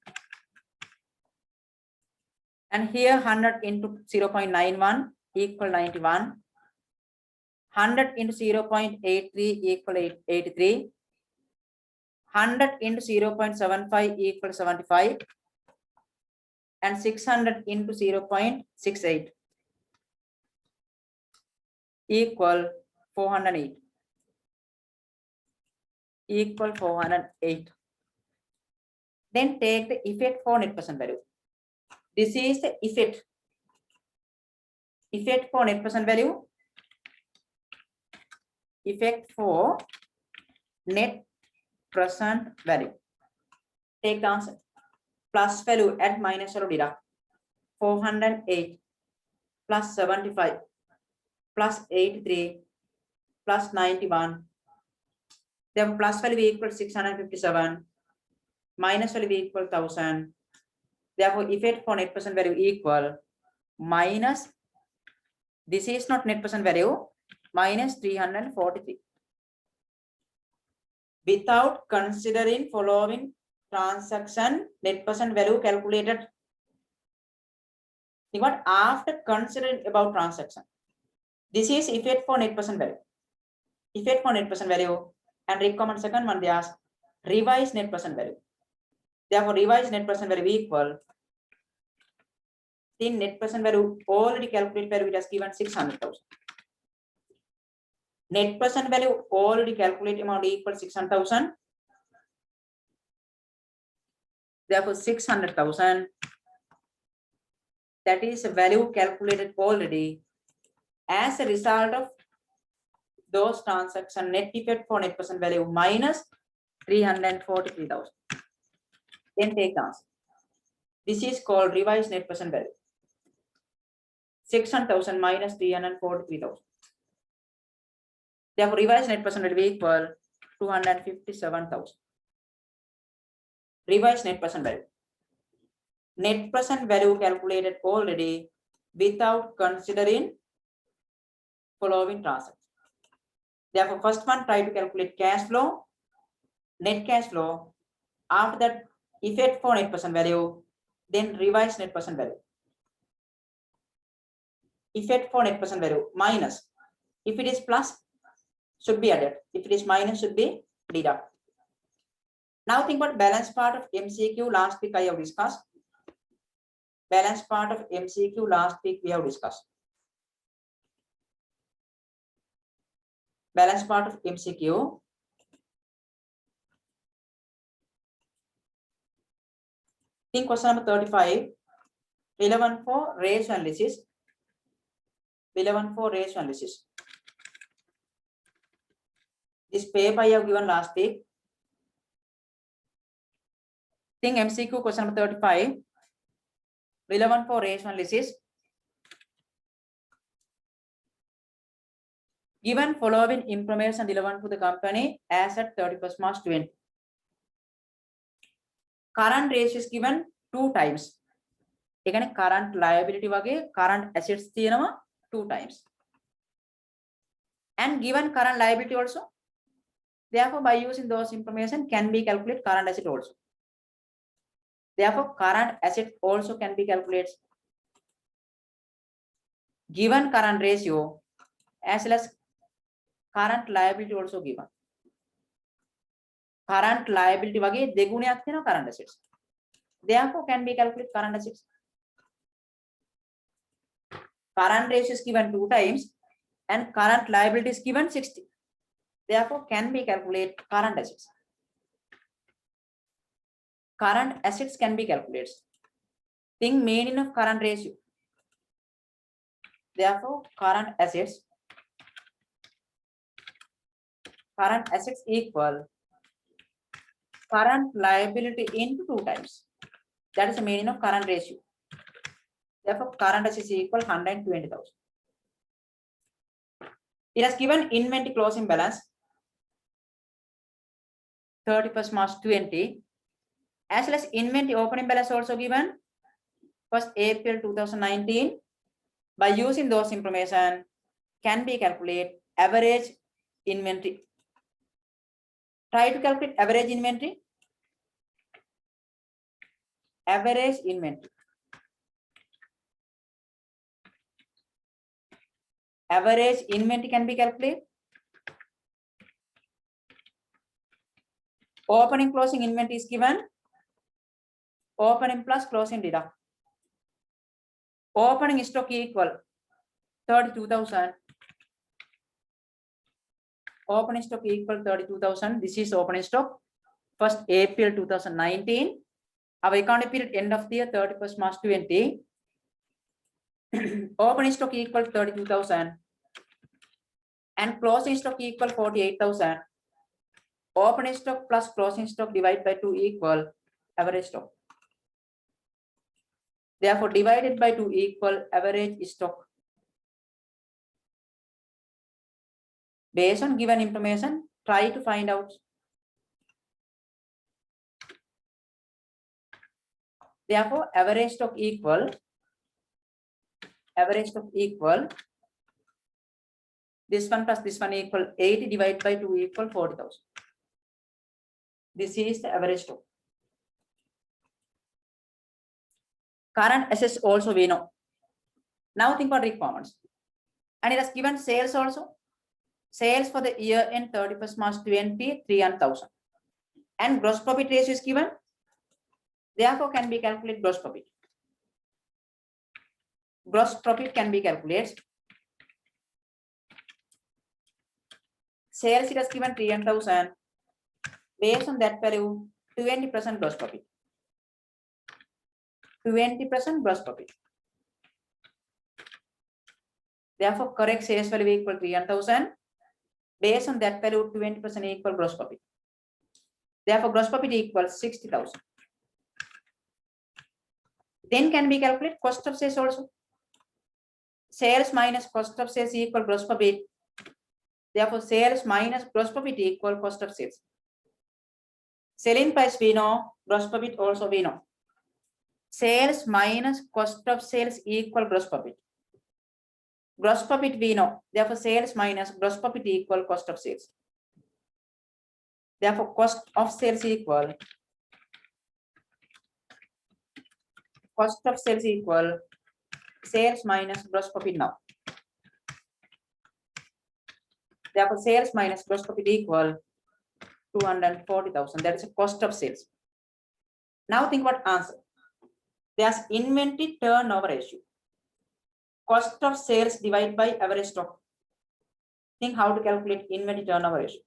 And here 100 into 0.91 equal 91. 100 into 0.83 equal 83. 100 into 0.75 equal 75. And 600 into 0.68 equal 408. Equal 408. Then take the effect for net present value. This is the effect. Effect for net present value. Effect for net present value. Take the answer. Plus value at minus value deduct. 408 plus 75 plus 83 plus 91. Then plus value equal 657. Minus value equal 1000. Therefore, effect for net present value equal minus, this is not net present value, minus 343. Without considering following transaction, net present value calculated. Think what after considering about transaction. This is effect for net present value. Effect for net present value, and recommend second one they ask revise net present value. Therefore, revise net present value equal. The net present value already calculated value it has given 600,000. Net present value already calculated amount equal 600,000. Therefore, 600,000. That is a value calculated already. As a result of those transactions, net effect for net present value minus 343,000. Then take the answer. This is called revised net present value. 600,000 minus 343,000. Therefore, revised net present value equal 257,000. Revised net present value. Net present value calculated already without considering following transactions. Therefore, first one try to calculate cash flow, net cash flow. After that, effect for net present value, then revise net present value. Effect for net present value minus. If it is plus, should be added. If it is minus, should be deduct. Now think about balance part of MCQ last week I have discussed. Balance part of MCQ last week we have discussed. Balance part of MCQ. Think question number 35. Relevant for ratio analysis. Relevant for ratio analysis. This paper I have given last week. Think MCQ question number 35. Relevant for ratio analysis. Given following information relevant to the company as at 31st March 20. Current ratio is given 2 times. Again, current liability wage, current assets 2 times. And given current liability also. Therefore, by using those information can be calculated current asset also. Therefore, current asset also can be calculated. Given current ratio as well as current liability also given. Current liability wage දෙගුණයක් තියෙනවා current assets. Therefore, can be calculated current assets. Current ratio is given 2 times and current liability is given 60. Therefore, can be calculated current assets. Current assets can be calculated. Think meaning of current ratio. Therefore, current assets equal current liability into 2 times. That is the meaning of current ratio. Therefore, current assets equal 120,000. It has given inventory closing balance 31st March 20, as well as inventory opening balance also given 1st April 2019. By using those information, can be calculated average inventory. Try to calculate average inventory. Average inventory. Average inventory can be calculated. Opening closing inventory is given. Opening plus closing deduct. Opening stock equal 32,000. Opening stock equal 32,000. This is opening stock. 1st April 2019. Our accounting period end of the year 31st March 2020. Opening stock equal 32,000 and closing stock equal 48,000. Opening stock plus closing stock divided by 2 equal average stock. Therefore, divided by 2 equal average stock. Based on given information, try to find out. Therefore, average stock equal this one plus this one equal 80 divided by 2 equal 40,000. This is the average stock. Current assets also we know. Now think about requirements. And it has given sales also. Sales for the year end 31st March 2020, 300,000. And gross profit ratio is given. Therefore, can be calculated gross profit. Gross profit can be calculated. Sales it has given 300,000. Based on that value, 20% gross profit. 20% gross profit. Therefore, correct sales value equal 300,000. Based on that value, 20% equal gross profit. Therefore, gross profit equals 60,000. Then can be calculated cost of sales also. Sales minus cost of sales equal gross profit. Therefore, sales minus gross profit equal cost of sales. Selling price we know, gross profit also we know. Sales minus cost of sales equal gross profit. Gross profit we know. Therefore, sales minus gross profit equal cost of sales. Therefore, cost of sales equal sales minus gross profit now. Therefore, sales minus gross profit equal 240,000. That is a cost of sales. Now think about answer. There's inventory turnover ratio. Cost of sales divided by average stock. Think how to calculate inventory turnover ratio.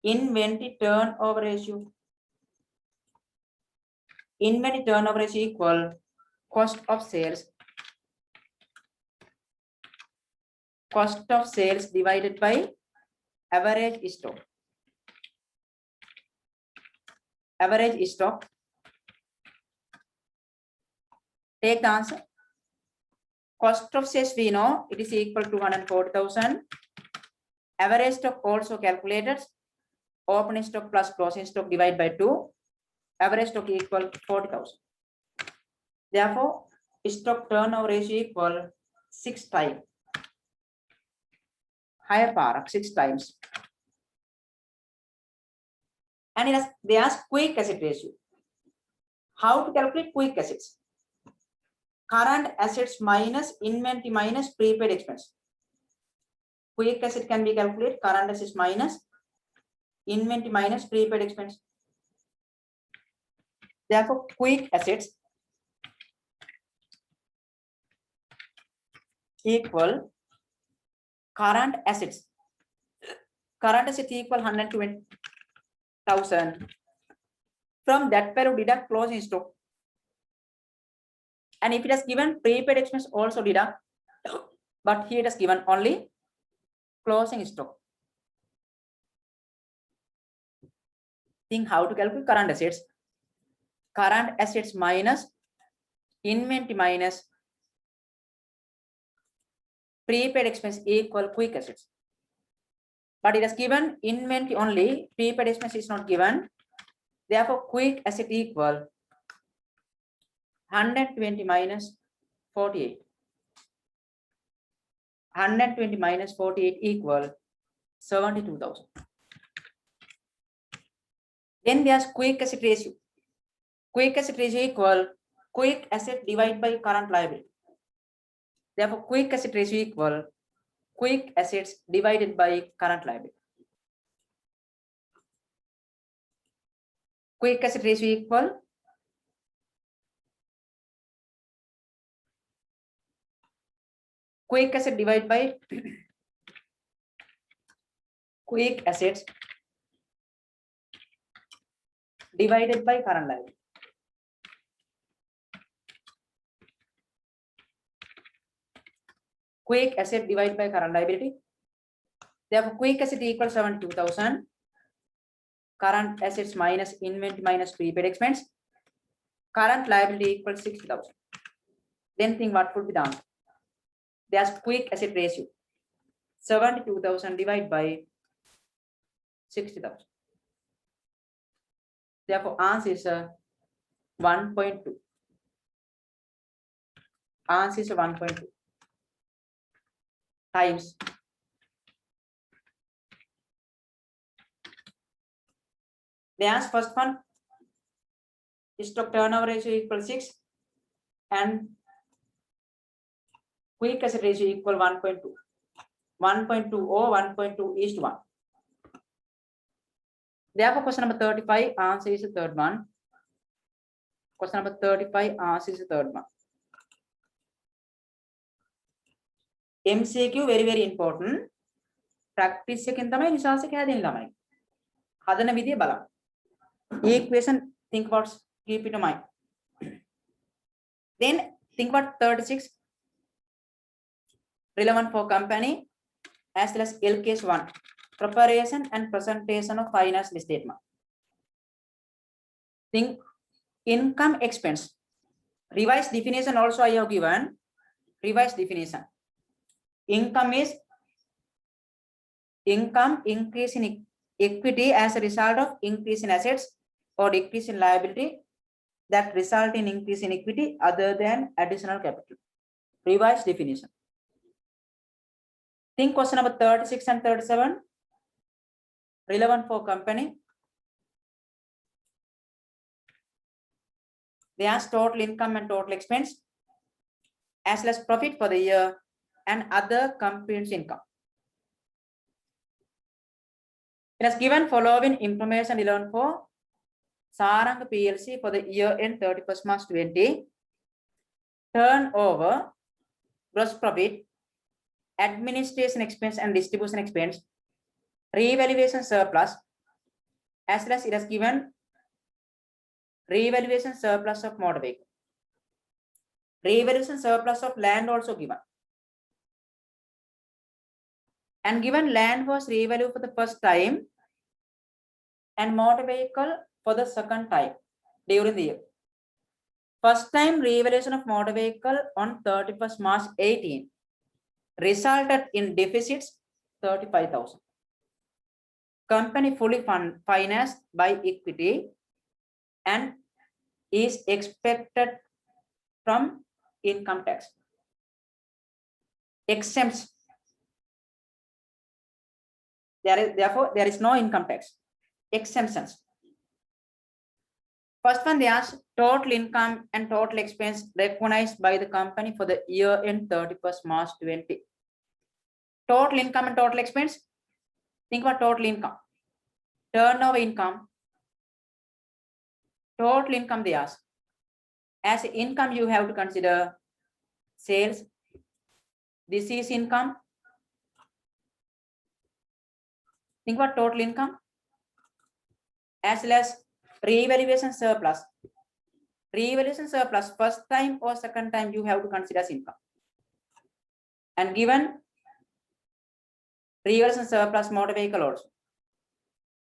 Inventory turnover ratio. Inventory turnover ratio equal cost of sales. Cost of sales divided by average stock. Average stock. Take the answer. Cost of sales we know it is equal to 240,000. Average stock also calculated. Opening stock plus closing stock divided by 2. Average stock equal 40,000. Therefore, stock turnover ratio equal 6 times. Higher power 6 times. And it has, there's quick asset ratio. How to calculate quick assets? Current assets minus inventory minus prepaid expense. Quick asset can be calculated current assets minus inventory minus prepaid expense. Therefore, quick assets equal current assets. Current assets equal 120,000. From that value deduct closing stock. And if it has given prepaid expense also deduct, but here it has given only closing stock. Think how to calculate current assets. Current assets minus inventory minus prepaid expense equal quick assets. But it has given inventory only, prepaid expense is not given. Therefore, quick asset equal 120 minus 48. 120 minus 48 equal 72,000. Then there's quick asset ratio. Quick asset ratio equal quick asset divided by current liability. Therefore, quick asset ratio equal quick assets divided by current liability. Quick asset ratio equal quick asset divided by quick assets divided by current liability. Quick asset divided by current liability. Therefore, quick asset equals 72,000. Current assets minus inventory minus prepaid expense. Current liability equals 60,000. Then think what would be the answer? There's quick asset ratio. 72,000 divided by 60,000. Therefore, answer is 1.2. Answer is 1.2 times. There's first one, stock turnover ratio equals 6 and quick asset ratio equal 1.2. 1.2 or 1.2 is to 1. Therefore, question number 35, answer is the third one. Question number 35, answer is the third one. MCQ very important. Practice එකෙන් තමයි විශ්වාස කැදෙන්නේ ළමයි. හදන විදිය බලන්න. Equation, think about, keep it in mind. Then think about 36, relevant for company as well as L case 1, preparation and presentation of financial statement. Think income expense. Revised definition also I have given. Revised definition. Income is income increase in equity as a result of increase in assets or decrease in liability that result in increase in equity other than additional capital. Revised definition. Think question number 36 and 37, relevant for company. There's total income and total expense as well as profit for the year and other comprehensive income. It has given following information relevant for Saranga PLC for the year end 31st March 20. Turnover, gross profit, administration expense and distribution expense, revaluation surplus, as well as it has given revaluation surplus of motor vehicle. Revaluation surplus of land also given. And given land was revalued for the first time and motor vehicle for the second time during the year. First time revaluation of motor vehicle on 31st March 18 resulted in deficits 35,000. Company fully financed by equity and is expected from income tax. Exempts. Therefore, there is no income tax. Exemptions. First one, there's total income and total expense recognized by the company for the year end 31st March 20. Total income and total expense. Think about total income. Turnover income. Total income there's. As income, you have to consider sales. This is income. Think about total income as well as revaluation surplus. Revaluation surplus, first time or second time you have to consider as income. And given revaluation surplus motor vehicle also.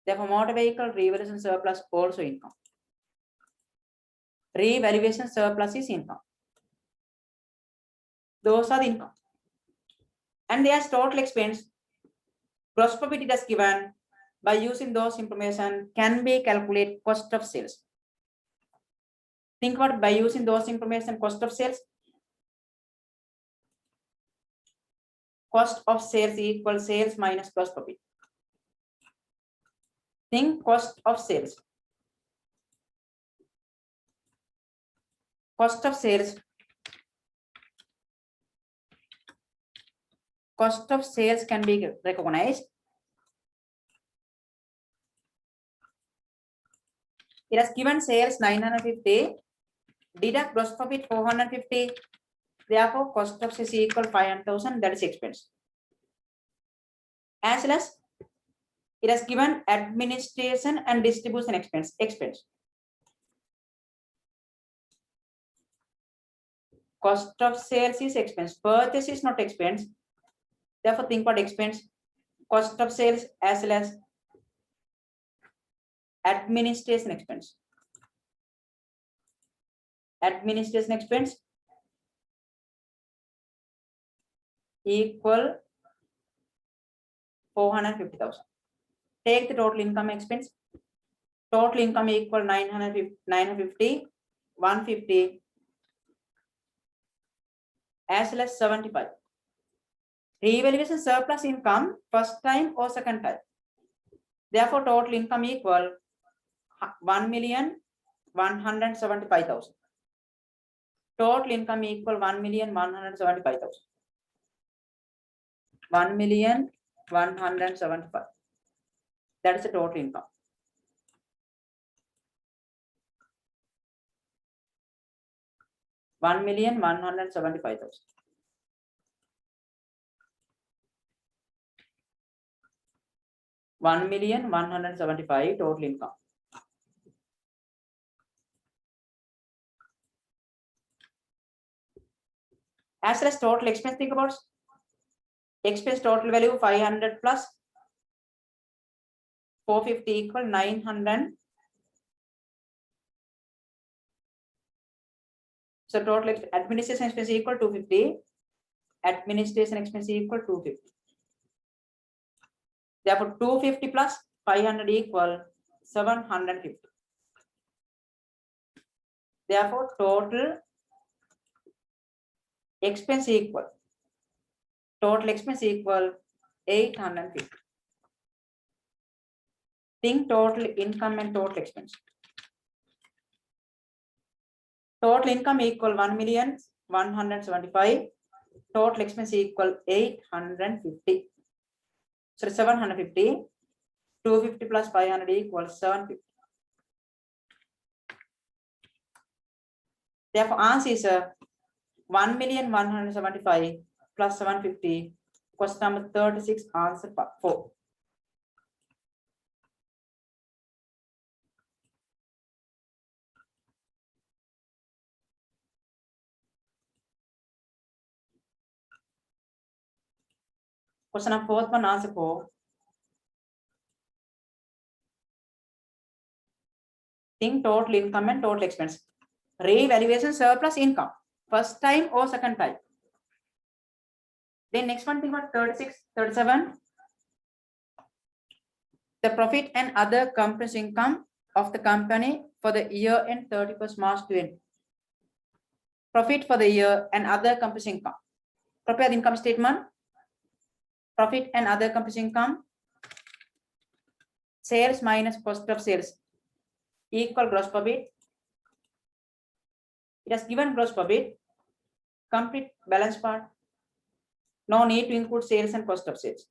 Therefore, motor vehicle revaluation surplus also income. Revaluation surplus is income. Those are the income. And there's total expense. Gross profit it is given. By using those information can be calculate cost of sales. Think about by using those information cost of sales. Cost of sales equals sales minus gross profit. Think cost of sales. Cost of sales. Cost of sales can be recognized. It has given sales 950, deduct gross profit 450. Therefore, cost of sales equal 500,000. That is expense. As well as it has given administration and distribution expense. Cost of sales is expense. Purchase is not expense. Therefore, think about expense. Cost of sales as well as administration expense. Administration expense equal 450,000. Take the total income expense. Total income equal 950, 150 as well as 75. Revaluation surplus income first time or second time. Therefore, total income equal 1,175,000. Total income equal 1,175,000. 1,175,000. That is the total income. $1,175,000. $1,175,000 total income. As well as total expense, think about expense total value 500 plus 450 equal 900. So total administration expense equal 250. Administration expense equal 250. Therefore, 250 plus 500 equal 750. Therefore, total expense equal 850. Think total income and total expense. Total income equal 1,175,000. Total expense equal 850. So 750. 250 plus 500 equals 750. Therefore, answer is 1,175,000 plus 750. Question number 36, answer 4. Question number 4th one, answer 4. Think total income and total expense. Revaluation surplus income. First time or second time. Then next one, think about 36, 37. The profit and other company's income of the company for the year end 31st March 2020. Profit for the year and other company's income. Prepare the income statement. Profit and other company's income. Sales minus cost of sales equal gross profit. It has given gross profit. Complete balance part. No need to include sales and cost of sales.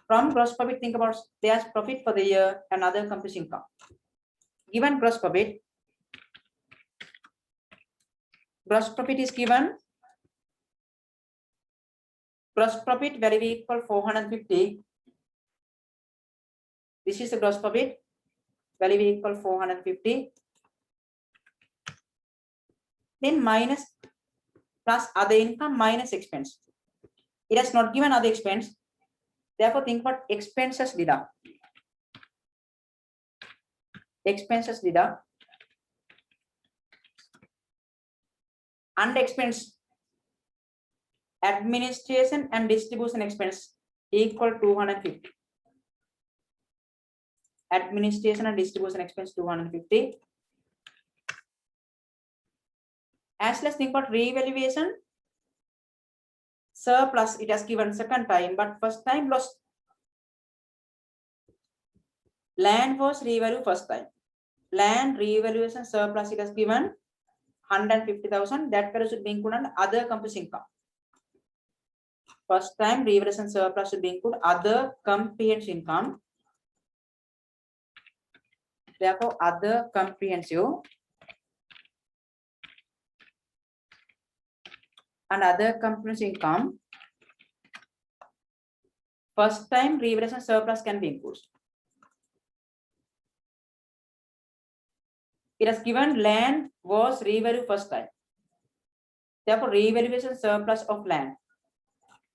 From gross profit, think about there's profit for the year and other company's income. Given gross profit is given. Gross profit value equal 450. This is the gross profit value equal 450. Then minus plus other income minus expense. It has not given other expense. Therefore, think about expenses deduct. Expenses deduct. Under expense, administration and distribution expense equal 250. Administration and distribution expense 250. As well as think about revaluation surplus, it has given second time, but first time lost. Land was revalued first time. land revaluation surplus, it has given 150,000. That value should be included under other comprehensive income. First time revaluation surplus should be included other comprehensive income. Therefore, other comprehensive and other comprehensive income. First time revaluation surplus can be included. It has given land was revalued first time. Therefore, revaluation surplus of land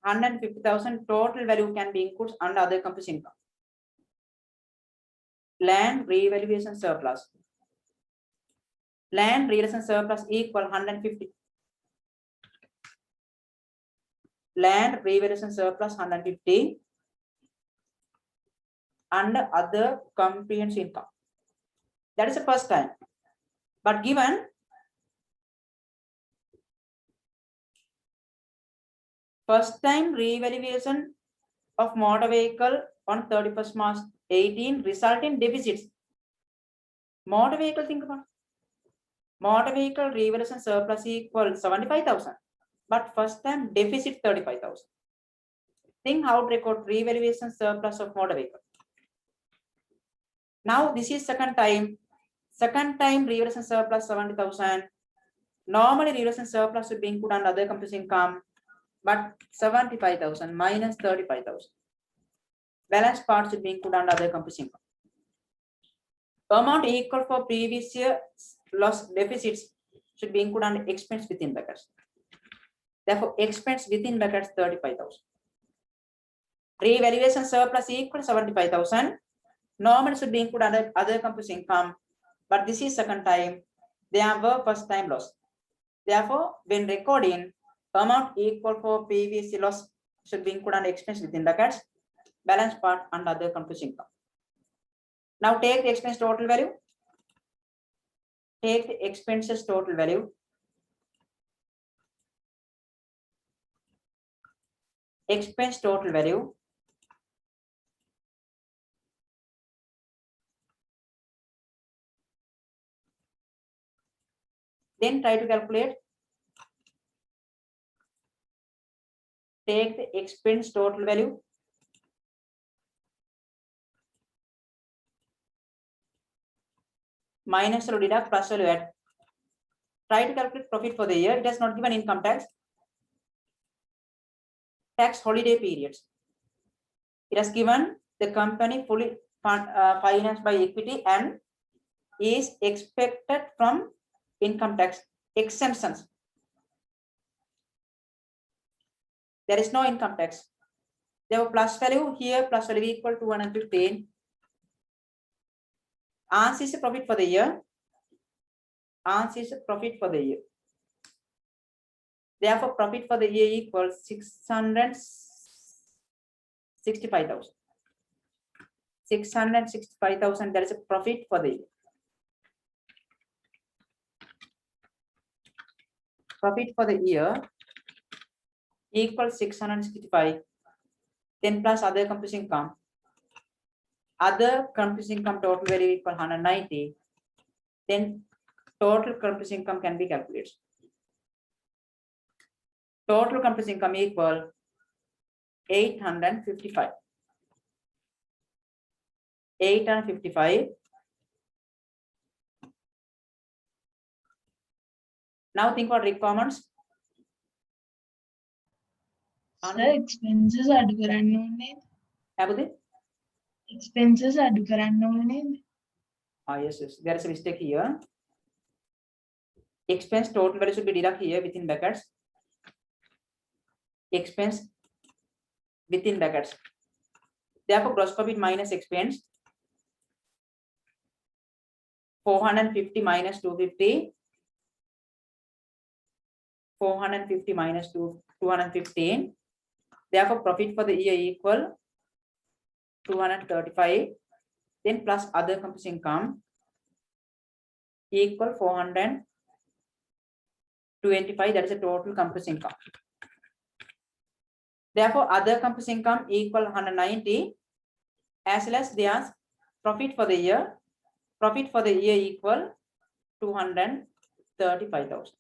150,000 total value can be included under other comprehensive income. Land revaluation surplus. Land revaluation surplus equal 150. Land revaluation surplus 150 under other comprehensive income. That is the first time. But given first time revaluation of motor vehicle on 31st March 18 result in deficits. Motor vehicle, think about motor vehicle revaluation surplus equal 75,000, but first time deficit 35,000. Think how to record revaluation surplus of motor vehicle. Now this is second time revaluation surplus 70,000. Normally revaluation surplus should be included under other comprehensive income, but 75,000 minus 35,000. Balance part should be included under other comprehensive income. Amount equal for previous year loss deficits should be included under expense within brackets. Therefore, expense within brackets 35,000. Revaluation surplus equal 75,000. Normally should be included under other comprehensive income, but this is second time. There were first time loss. Therefore, when recording, amount equal for previous year loss should be included under expense within brackets. Balance part and other comprehensive income. Now take the expense total value. Take the expenses total value. Expense total value. Then try to calculate. Take the expense total value. Minus or deduct plus value add. Try to calculate profit for the year. It has not given income tax. Tax holiday periods. It has given the company fully financed by equity and is expected from income tax exemptions. There is no income tax. There were plus value here, plus value equal to 215. Answer is a profit for the year. Answer is a profit for the year. Therefore, profit for the year equals 665,000. 665,000. That is a profit for the year. Profit for the year equals 665. Then plus other comprehensive income. Other comprehensive income total value equal 190. Then total comprehensive income can be calculated. Total comprehensive income equal 855. 855. Now think about requirements. Sir, expenses add karanna unne. Expenses add karanna unne. Yes. There is a mistake here. Expense total value should be deducted here within brackets. Expense within brackets. Therefore, gross profit minus expense 450 minus 250. 450 minus 215. Therefore, profit for the year equal 235. Then plus other comprehensive income equal 425. That is a total comprehensive income. Therefore, other comprehensive income equal 190, as well as there's profit for the year profit for the year equal 235,000.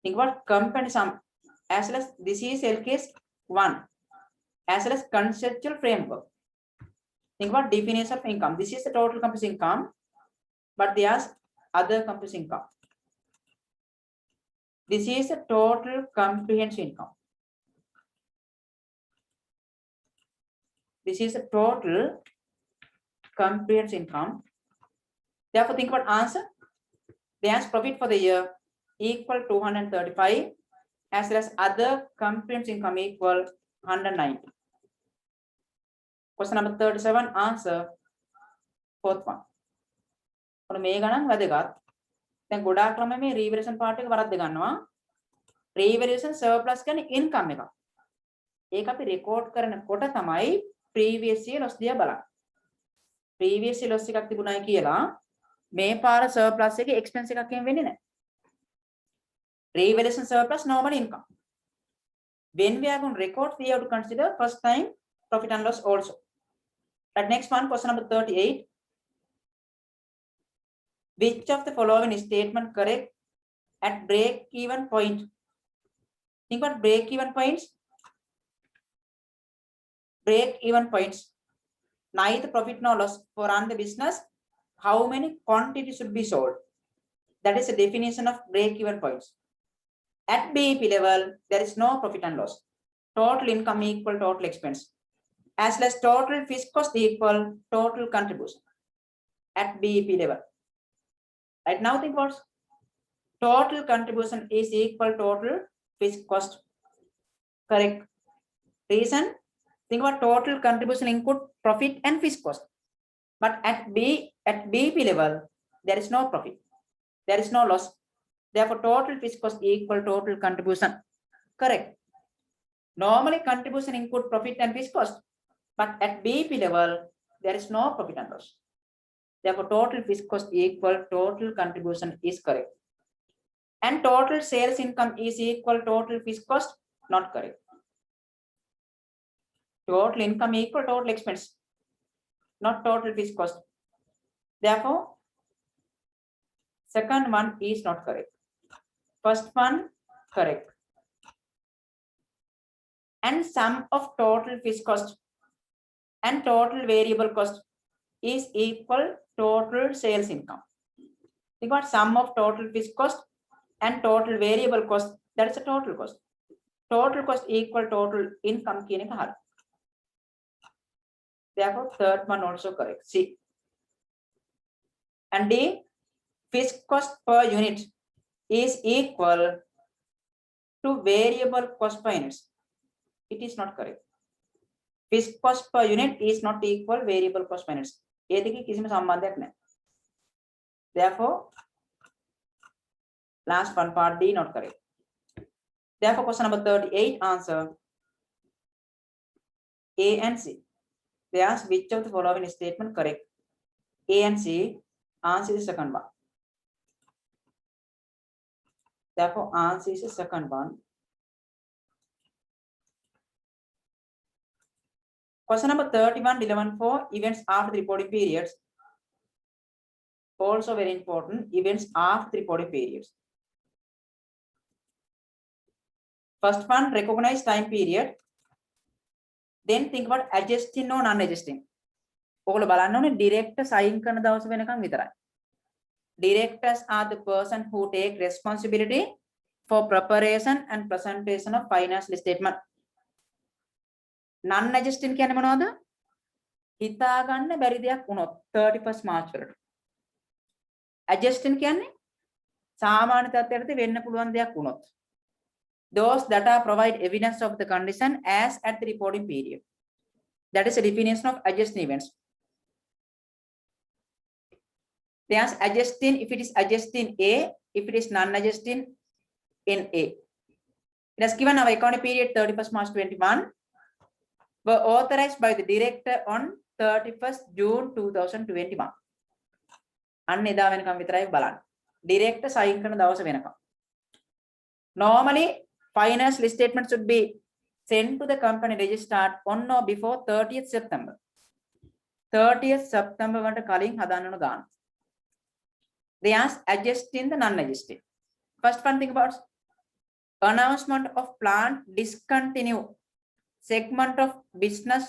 Think about company sum as well as this is LKS 1 as well as conceptual framework. Think about definition of income. This is the total company's income, but there's other company's income. This is the total comprehensive income. This is the total comprehensive income. Therefore, think about answer. There's profit for the year equal 235 as well as other comprehensive income equal 190. Question number 37, answer fourth one. ඔන්න මේ ගණන් වැදගත්. දැන් ගොඩාක් ළමයි මේ රීවැරියේෂන් part එක වරද්ද ගන්නවා. රීවැරියේෂන් සර්ප්ලස් කියන්නේ ඉන්කම් එක. ඒක අපි රෙකෝඩ් කරනකොට තමයි previous year loss දිහා බලන්නේ. previous year loss එකක් තිබුණායි කියලා මේ පාර සර්ප්ලස් එකේ එක්ස්පෙන්ස් එකක් එහෙම වෙන්නේ නැහැ. Revaluation surplus normal income. When we are going to record, we have to consider first time profit and loss also. But next one, question number 38. Which of the following statement correct at break-even point? Think about break-even points. Break-even points. Neither profit nor loss for run the business. How many quantities should be sold? That is the definition of break-even points. At BEP level, there is no profit and loss. Total income equal total expense. As well as total fixed cost equal total contribution. At BEP level. Right now, think about total contribution is equal total fixed cost. Correct. Reason? Think about total contribution include profit and fixed cost. But at BEP level, there is no profit. There is no loss. Therefore, total fixed cost equal total contribution. Correct. Normally, contribution include profit and fixed cost. But at BEP level, there is no profit and loss. Therefore, total fixed cost equal total contribution is correct. And total sales income is equal total fixed cost, not correct. Total income equal total expense, not total fixed cost. Therefore, second one is not correct. First one correct. And sum of total fixed cost and total variable cost is equal total sales income. Think about sum of total fixed cost and total variable cost. That is a total cost. Total cost equal total income. Therefore, third one also correct. C. And D, fixed cost per unit is equal to variable cost per unit. It is not correct. Fixed cost per unit is not equal variable cost per unit. Therefore, last one part D not correct. Therefore, question number 38 answer A and C. They ask which of the following statement correct. A and C, answer is the second one. Therefore, answer is the second one. Question number 31, 11.4, events after the reporting periods. Also very important, events after the reporting periods. First one, recognize time period. Then think about adjusting or non-adjusting. ඔගොල්ලෝ බලන්න ඕනේ director sign කරන දවස වෙනකන් විතරයි. Directors are the person who take responsibility for preparation and presentation of financial statement. Non-adjusting කියන්නේ මොනවද? හිතා ගන්න බැරි දෙයක් වුණොත් 31st March වලට. Adjusting කියන්නේ සාමාන්‍ය තත්ත්වයකට වෙන්න පුළුවන් දෙයක් වුණොත්. Those that are provide evidence of the condition as at the reporting period. That is a definition of adjusting events. There's adjusting if it is adjusting A, if it is non-adjusting in A. It has given our accounting period 31st March 21 were authorized by the director on 31st June 2021. අන්න එදා වෙනකම් විතරයි බලන්න. Director sign කරන දවස වෙනකම්. Normally, financial statement should be sent to the company registered on or before 30th September. 30th September වලට කලින් හදන්න ඕන ගාන. They are adjusting the non-adjusting. First one thing about announcement of plan discontinue segment of business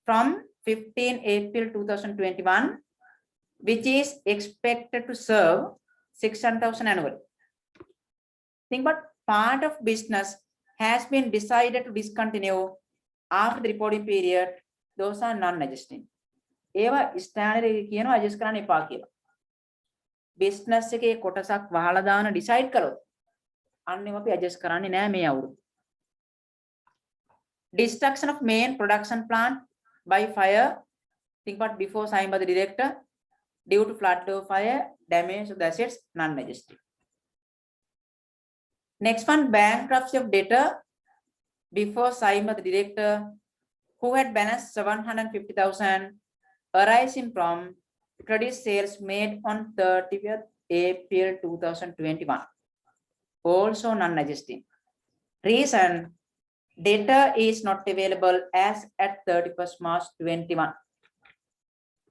from 15 April 2021, which is expected to serve 600,000 annually. Think about part of business has been decided to discontinue after the reporting period. Those are non-adjusting. ඒවා standard එක කියනවා adjust කරන්න එපා කියලා. business එකේ කොටසක් වහලා දාන decide කළොත් අන්නේම අපි adjust කරන්නේ නෑ මේ අවුරුද්ද. Destruction of main production plant by fire. Think about before signed by the director due to flood or fire, damage to the assets, non-adjusting. Next one, bankruptcy of debtor before signed by the director who had balance 750,000 arising from credit sales made on 30th April 2021. Also non-adjusting. Reason, data is not available as at 31st March 21.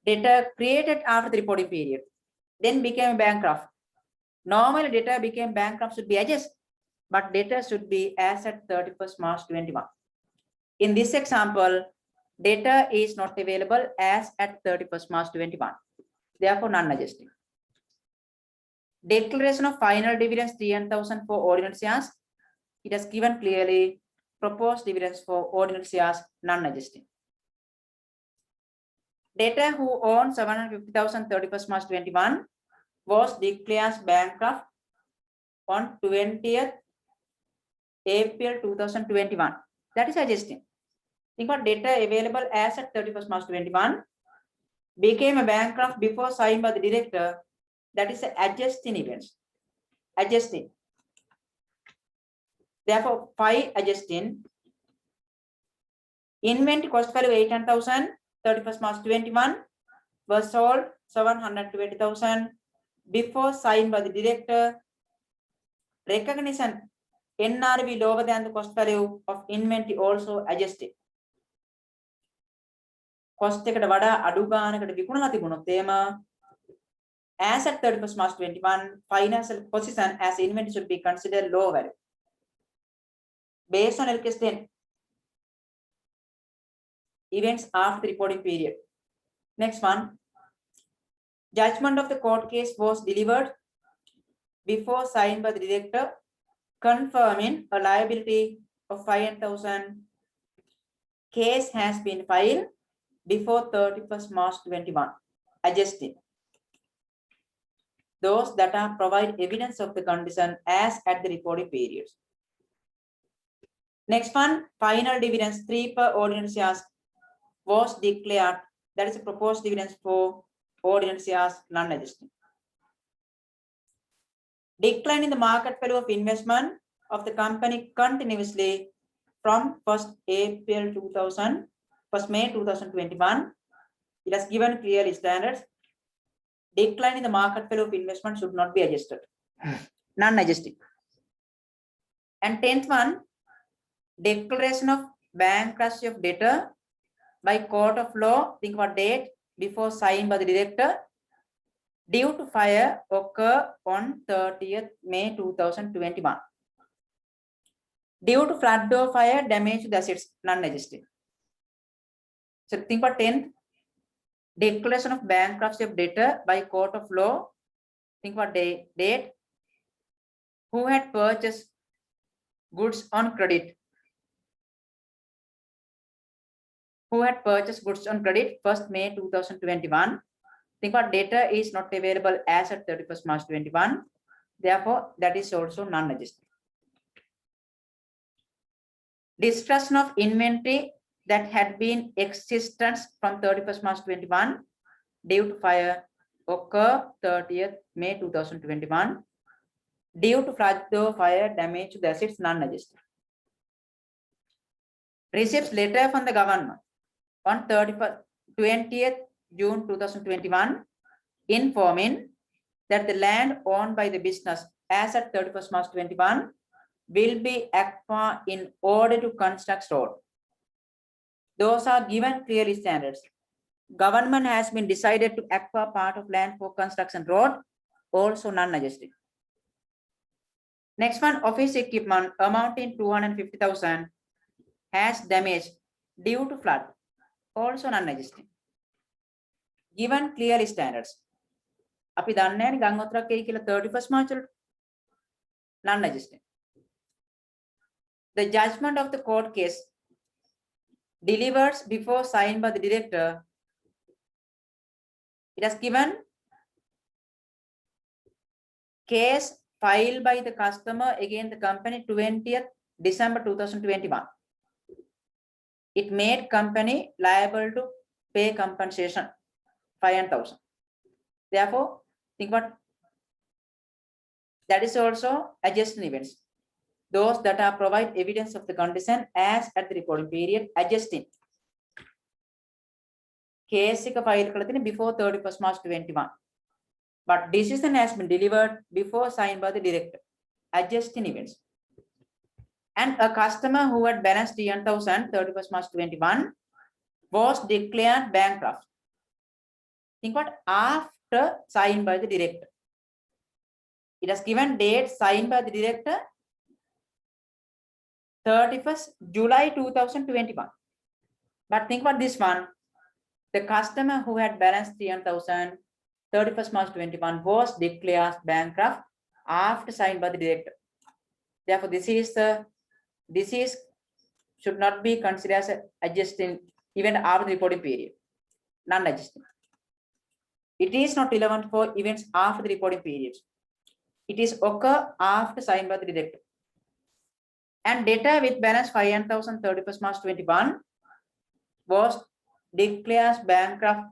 Data created after the reporting period, then became bankrupt. Normally data became bankrupt should be adjusted, but data should be as at 31st March 21. In this example, data is not available as at 31st March 21. Therefore, non-adjusting. Declaration of final dividends 300,000 for ordinary shares. It has given clearly proposed dividends for ordinary shares, non-adjusting. Debtor who owned 750,000 31st March 21 was declared bankrupt on 20th April 2021. That is adjusting. Think about data available as at 31st March 21 became a bankrupt before signed by the director. That is adjusting events. Adjusting. Therefore, 5 adjusting. Inventory cost value 800,000 31st March 21 was sold 720,000 before signed by the director. Recognition NRV lower than the cost value of inventory also adjusted. Cost එකට වඩා අඩු ගානකට විකුණලා තිබුණොත් එම as at 31st March 21 financial position as inventory should be considered low value based on LKS 10 events after the reporting period. Next one, judgment of the court case was delivered before signed by the director confirming a liability of 500,000. Case has been filed before 31st March 21. Adjusted. Those that are provide evidence of the condition as at the reporting periods. Next one, final dividends 3 per ordinary shares was declared. That is a proposed dividends for ordinary shares, non-adjusting. Decline in the market value of investment of the company continuously from 1st May 2021. It has given clear standards. Decline in the market value of investment should not be adjusted. Non-adjusting. And 10th one, declaration of bankruptcy of debtor by court of law. Think about date before signed by the director. Due to fire occur on 30th May 2021. Due to flood or fire, damage to the assets, non-adjusting. So think about 10th, declaration of bankruptcy of debtor by court of law. Think about date. Who had purchased goods on credit? Who had purchased goods on credit 1st May 2021. Think about data is not available as at 31st March 21. Therefore, that is also non-adjusting. Destruction of inventory that had been existence from 31st March 21 due to fire occur 30th May 2021. Due to flood or fire, damage to the assets, non-adjusted. Receives letter from the government on 20th June 2021 informing that the land owned by the business as at 31st March 21 will be acquired in order to construct road. Those are given clearly standards. government has been decided to acquire part of land for construction road, also non-adjusting. Next one, office equipment amounting 250,000 has damage due to flood, also non-adjusting. Given clearly standards. අපි දන්නේ නැහැ නේ ගම් වතුරක් එයි කියලා 31st March වලට non-adjusting. The judgment of the court case delivered before signed by the director. It has given case filed by the customer against the company 20th December 2021. It made company liable to pay compensation 500,000. Therefore, think about that is also adjusting events. Those that are provide evidence of the condition as at the reporting period adjusting. Case එක file කරලා තියෙන්නේ before 31st March 21. But decision has been delivered before signed by the director. Adjusting events. And a customer who had balance 300,000 31st March 21 was declared bankrupt. Think what after signed by the director. It has given date signed by the director 31st July 2021. But think about this one. The customer who had balance 300,000 31st March 21 was declared bankrupt after signed by the director. Therefore, this is should not be considered as adjusting even after the reporting period. Non-adjusting. It is not relevant for events after the reporting period. It is occur after signed by the director. And debtor with balance 500,000 31st March 21 was declared bankrupt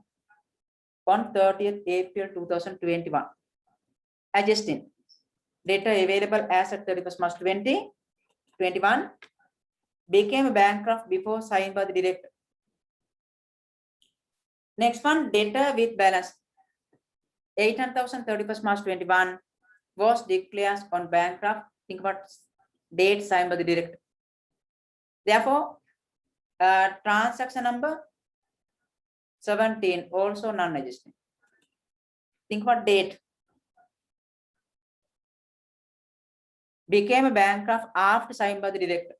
on 30th April 2021. Adjusting. Debtor available as at 31st March 2021 became bankrupt before signed by the director. Next one, debtor with balance 800,000 31st March 21 was declared on bankrupt. Think about date signed by the director. Therefore, transaction number 17 also non-adjusting. Think about date. Became a bankrupt after signed by the director.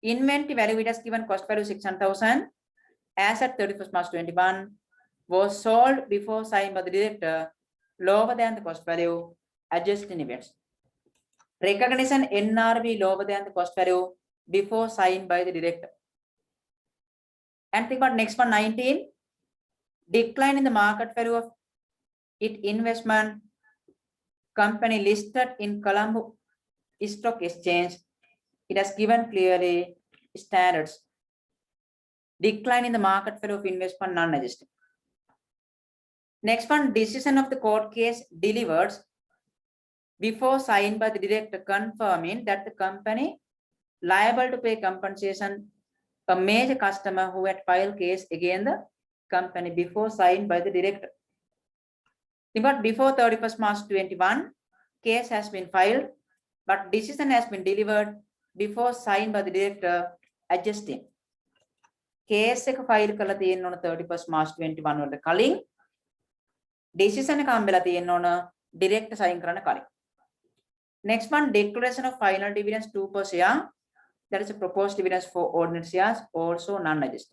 Inventory value, it has given cost value 600,000 as at 31st March 21 was sold before signed by the director lower than the cost value. Adjusting events. Recognition NRV lower than the cost value before signed by the director. And think about next one, 19. Decline in the market value of its investment company listed in Colombo Stock Exchange. It has given clearly standards. Decline in the market value of investment non-adjusted. Next one, decision of the court case delivered before signed by the director confirming that the company liable to pay compensation a major customer who had filed case against the company before signed by the director. But before 31st March 21, case has been filed, but decision has been delivered before signed by the director. Adjusting. Case එක file කරලා තියෙන්න ඕන 31st March 21 වලට කලින් decision එක හම්බෙලා තියෙන්න ඕන director sign කරන්න කලින්. Next one, declaration of final dividends 2 per share. That is a proposed dividends for ordinary shares, also non-adjusted.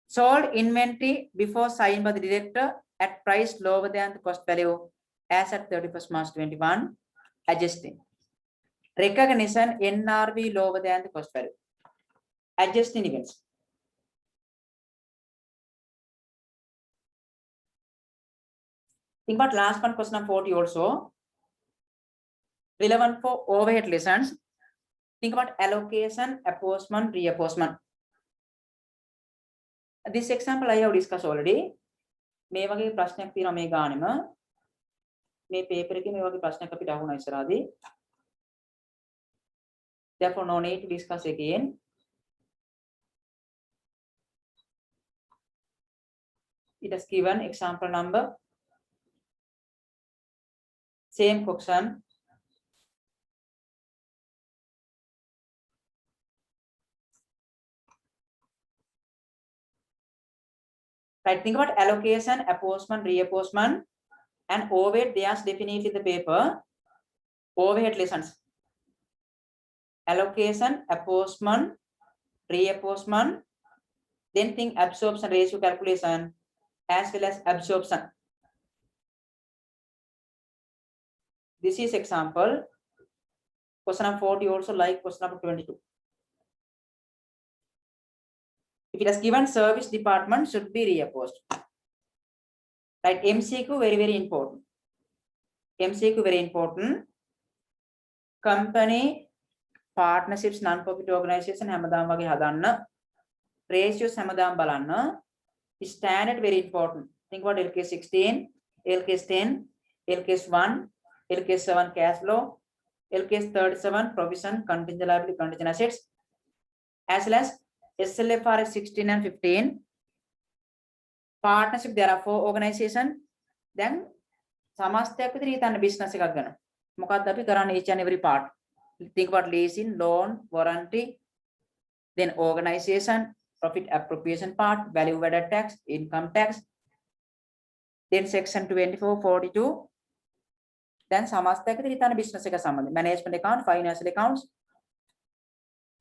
Sold inventory before signed by the director at price lower than the cost value as at 31st March 21, adjusting. Recognition NRV lower than the cost value. Adjusting events. Think about last one, question number 40 also. Relevant for overhead lessons. Think about allocation, apportionment, reapportionment. This example I have discussed already. මේ වගේ ප්‍රශ්නයක් තියෙනවා මේ ගානෙම. මේ paper එකේ මේ වගේ ප්‍රශ්නයක් අපිට අහුණා ඉස්සරහදී. Therefore no need to discuss again. It has given example number. Same question. Right, think about allocation, apportionment, reapportionment, and overhead. There's definitely the paper. Overhead lessons. Allocation, apportionment, reapportionment, then think absorption ratio calculation as well as absorption. This is example. Question number 40 also like question number 22. If it has given service department should be reapportioned. Right, MCQ very important. MCQ very important. Company, partnerships, non-profit organization හැමදාම වගේ හදන්න. Ratios හැමදාම බලන්න. Standard very important. Think about LKS 16, LKS 10, LKS 1, LKS 7 cash flow, LKS 37 provision, contingent liability, contingent assets, as well as SLFRS 16 and 15. Partnership, there are 4 organizations. Then සමස්තයක් විතර හිතන්න business එකක් ගන්න. මොකක්ද අපි කරන්නේ each and every part. Think about leasing, loan, warranty, then organization, profit appropriation part, value added tax, income tax, then section 24, 42. Then සමස්තයක් විතර හිතන්න business එක සම්බන්ධ. Management account, financial accounts,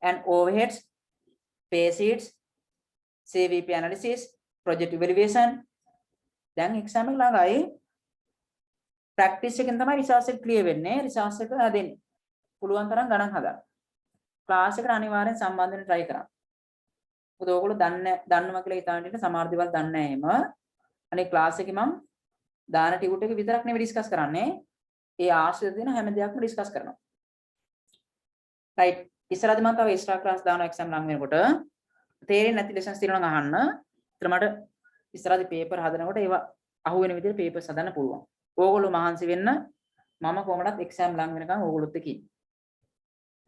and overheads, pay sheets, CVP analysis, project evaluation. Then exam එක ළඟයි. Practice එකෙන් තමයි resource එක clear වෙන්නේ. resource එක හදෙන්නේ. පුළුවන් තරම් ගණන් හදන්න. class එකට අනිවාර්යෙන් සම්බන්ධ වෙන්න try කරන්න. මොකද ඕගොල්ලෝ දන්නවා කියලා හිතාගෙන ඉන්න සමහර දේවල් දන්නේ නැහැ එහෙම. අනේ class එකේ මම දාන ටියුට් එක විතරක් නෙවෙයි discuss කරන්නේ. ඒ ආශ්‍රිත දෙන හැම දෙයක්ම discuss කරනවා. right. ඉස්සරහදී මම තව extra class දානවා exam ලඟ වෙනකොට. තේරෙන්නේ නැති lessons තියෙනවා නම් අහන්න. ඒතර මට ඉස්සරහදී paper හදනකොට ඒවා අහුවෙන විදිහට papers හදන්න පුළුවන්. ඕගොල්ලෝ මහන්සි වෙන්න මම කොහොමදත් exam ලඟ වෙනකන් ඕගොල්ලොත් එක්ක ඉන්නේ.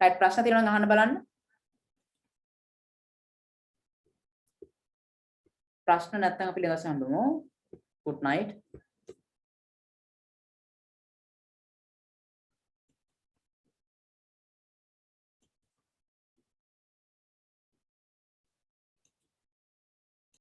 right, ප්‍රශ්න තියෙනවා නම් අහන්න බලන්න. ප්‍රශ්න නැත්නම් අපි ළඟ සම්බමු. good night.